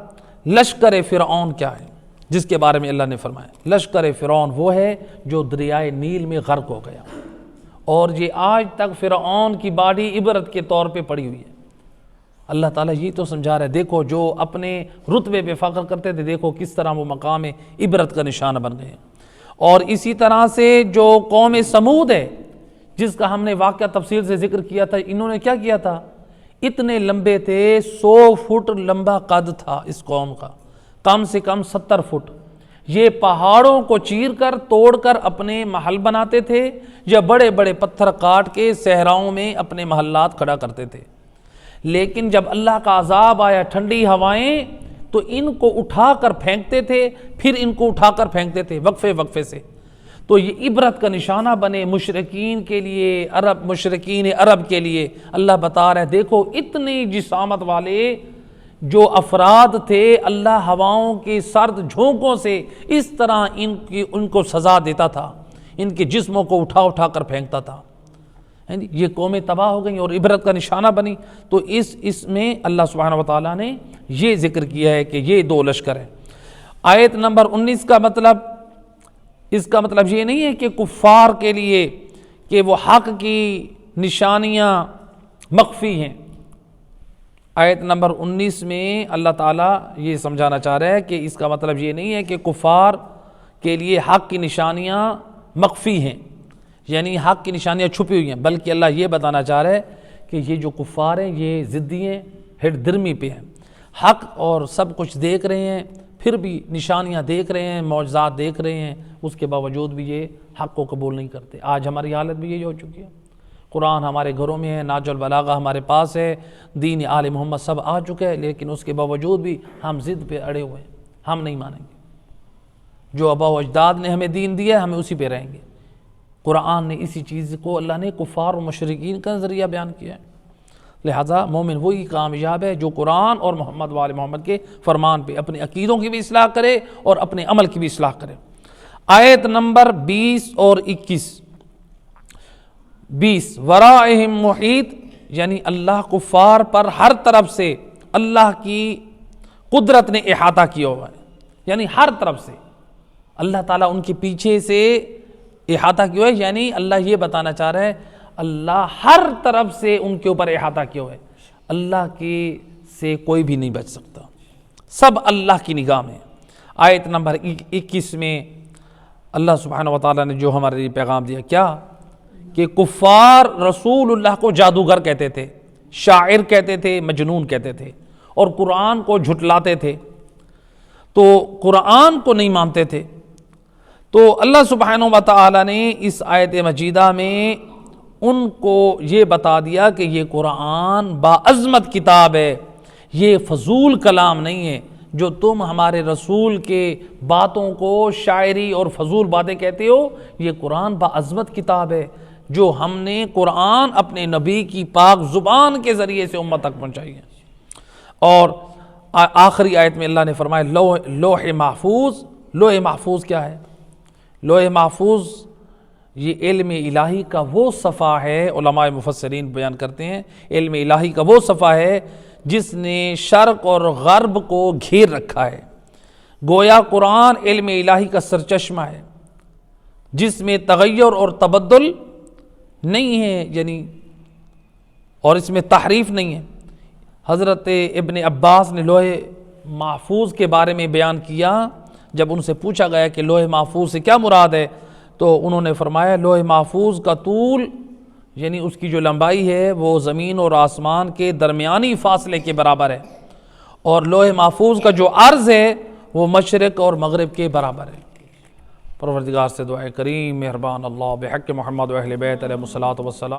لشکر فرعون کیا ہے جس کے بارے میں اللہ نے فرمایا؟ لشکر فرعون وہ ہے جو دریائے نیل میں غرق ہو گیا، اور یہ آج تک فرعون کی باڈی عبرت کے طور پہ پڑی ہوئی ہے۔ اللہ تعالیٰ یہ تو سمجھا رہا ہے، دیکھو جو اپنے رتبے پہ فخر کرتے تھے، دیکھو کس طرح وہ مقام عبرت کا نشانہ بن گئے ہیں۔ اور اسی طرح سے جو قوم سمود ہے جس کا ہم نے واقعہ تفصیل سے ذکر کیا تھا، انہوں نے کیا کیا تھا؟ اتنے لمبے تھے، 100 فٹ لمبا قد تھا اس قوم کا، کم سے کم 70 فٹ۔ یہ پہاڑوں کو چیر کر توڑ کر اپنے محل بناتے تھے، یا بڑے بڑے پتھر کاٹ کے صحراؤں میں اپنے محلات کھڑا کرتے تھے۔ لیکن جب اللہ کا عذاب آیا، ٹھنڈی ہوائیں، تو ان کو اٹھا کر پھینکتے تھے، پھر ان کو اٹھا کر پھینکتے تھے وقفے وقفے سے۔ تو یہ عبرت کا نشانہ بنے مشرکین کے لیے، مشرکین عرب کے لیے۔ اللہ بتا رہا ہے دیکھو اتنی جسامت والے جو افراد تھے، اللہ ہواؤں کی سرد جھونکوں سے اس طرح ان کو سزا دیتا تھا، ان کے جسموں کو اٹھا اٹھا کر پھینکتا تھا۔ یہ قومیں تباہ ہو گئیں اور عبرت کا نشانہ بنی۔ تو اس میں اللہ سبحانہ وتعالیٰ نے یہ ذکر کیا ہے کہ یہ 2 لشکر ہیں۔ آیت نمبر 19 کا مطلب، اس کا مطلب یہ نہیں ہے کہ کفار کے لیے کہ وہ حق کی نشانیاں مخفی ہیں۔ آیت نمبر 19 میں اللہ تعالیٰ یہ سمجھانا چاہ رہا ہے کہ اس کا مطلب یہ نہیں ہے کہ کفار کے لیے حق کی نشانیاں مخفی ہیں، یعنی حق کی نشانیاں چھپی ہوئی ہیں، بلکہ اللہ یہ بتانا چاہ رہا ہے کہ یہ جو کفار ہیں یہ ضدی ہیں، ہٹ درمی پہ ہیں، حق اور سب کچھ دیکھ رہے ہیں، پھر بھی نشانیاں دیکھ رہے ہیں، معجزات دیکھ رہے ہیں، اس کے باوجود بھی یہ حق کو قبول نہیں کرتے۔ آج ہماری حالت بھی یہی ہو چکی ہے۔ قرآن ہمارے گھروں میں ہے، نہج البلاغہ ہمارے پاس ہے، دین آل محمد سب آ چکے ہیں، لیکن اس کے باوجود بھی ہم ضد پہ اڑے ہوئے ہیں، ہم نہیں مانیں گے۔ جو آباء و اجداد نے ہمیں دین دیا ہے ہمیں اسی پہ رہیں گے۔ قرآن نے اسی چیز کو اللہ نے کفار و مشرکین کا ذریعہ بیان کیا ہے۔ لہٰذا مومن وہی کامیاب ہے جو قرآن اور محمد و آل محمد کے فرمان پہ اپنے عقیدوں کی بھی اصلاح کرے اور اپنے عمل کی بھی اصلاح کرے۔ آیت نمبر 20 اور 21، 20 ورائہم محیط، یعنی اللہ کفار پر ہر طرف سے اللہ کی قدرت نے احاطہ کیا ہوا ہے، یعنی ہر طرف سے اللہ تعالیٰ ان کے پیچھے سے احاطہ کیا ہے، یعنی اللہ یہ بتانا چاہ رہا ہے اللہ ہر طرف سے ان کے اوپر احاطہ کیا ہوا ہے، اللہ کی سے کوئی بھی نہیں بچ سکتا، سب اللہ کی نگاہ میں۔ آیت نمبر 21 میں اللہ سبحانہ وتعالیٰ نے جو ہمارے لیے پیغام دیا کیا کہ کفار رسول اللہ کو جادوگر کہتے تھے، شاعر کہتے تھے، مجنون کہتے تھے، اور قرآن کو جھٹلاتے تھے، تو قرآن کو نہیں مانتے تھے۔ تو اللہ سبحانہ وتعالیٰ نے اس آیت مجیدہ میں ان کو یہ بتا دیا کہ یہ قرآن باعظمت کتاب ہے، یہ فضول کلام نہیں ہے جو تم ہمارے رسول کے باتوں کو شاعری اور فضول باتیں کہتے ہو۔ یہ قرآن باعظمت کتاب ہے جو ہم نے قرآن اپنے نبی کی پاک زبان کے ذریعے سے امت تک پہنچائی ہے۔ اور آخری آیت میں اللہ نے فرمایا لوح محفوظ۔ لوح محفوظ کیا ہے؟ لوح محفوظ یہ علم الہی کا وہ صفحہ ہے، علماء مفسرین بیان کرتے ہیں علم الہی کا وہ صفحہ ہے جس نے شرق اور غرب کو گھیر رکھا ہے۔ گویا قرآن علم الہی کا سرچشمہ ہے جس میں تغیر اور تبدل نہیں ہے، یعنی اور اس میں تحریف نہیں ہے۔ حضرت ابن عباس نے لوح محفوظ کے بارے میں بیان کیا، جب ان سے پوچھا گیا کہ لوح محفوظ سے کیا مراد ہے تو انہوں نے فرمایا لوح محفوظ کا طول، یعنی اس کی جو لمبائی ہے وہ زمین اور آسمان کے درمیانی فاصلے کے برابر ہے، اور لوح محفوظ کا جو عرض ہے وہ مشرق اور مغرب کے برابر ہے۔ پروردگار سے دعائے کریم مہربان اللہ بحق محمد و اہل بیت علیہ الصلوۃ والسلام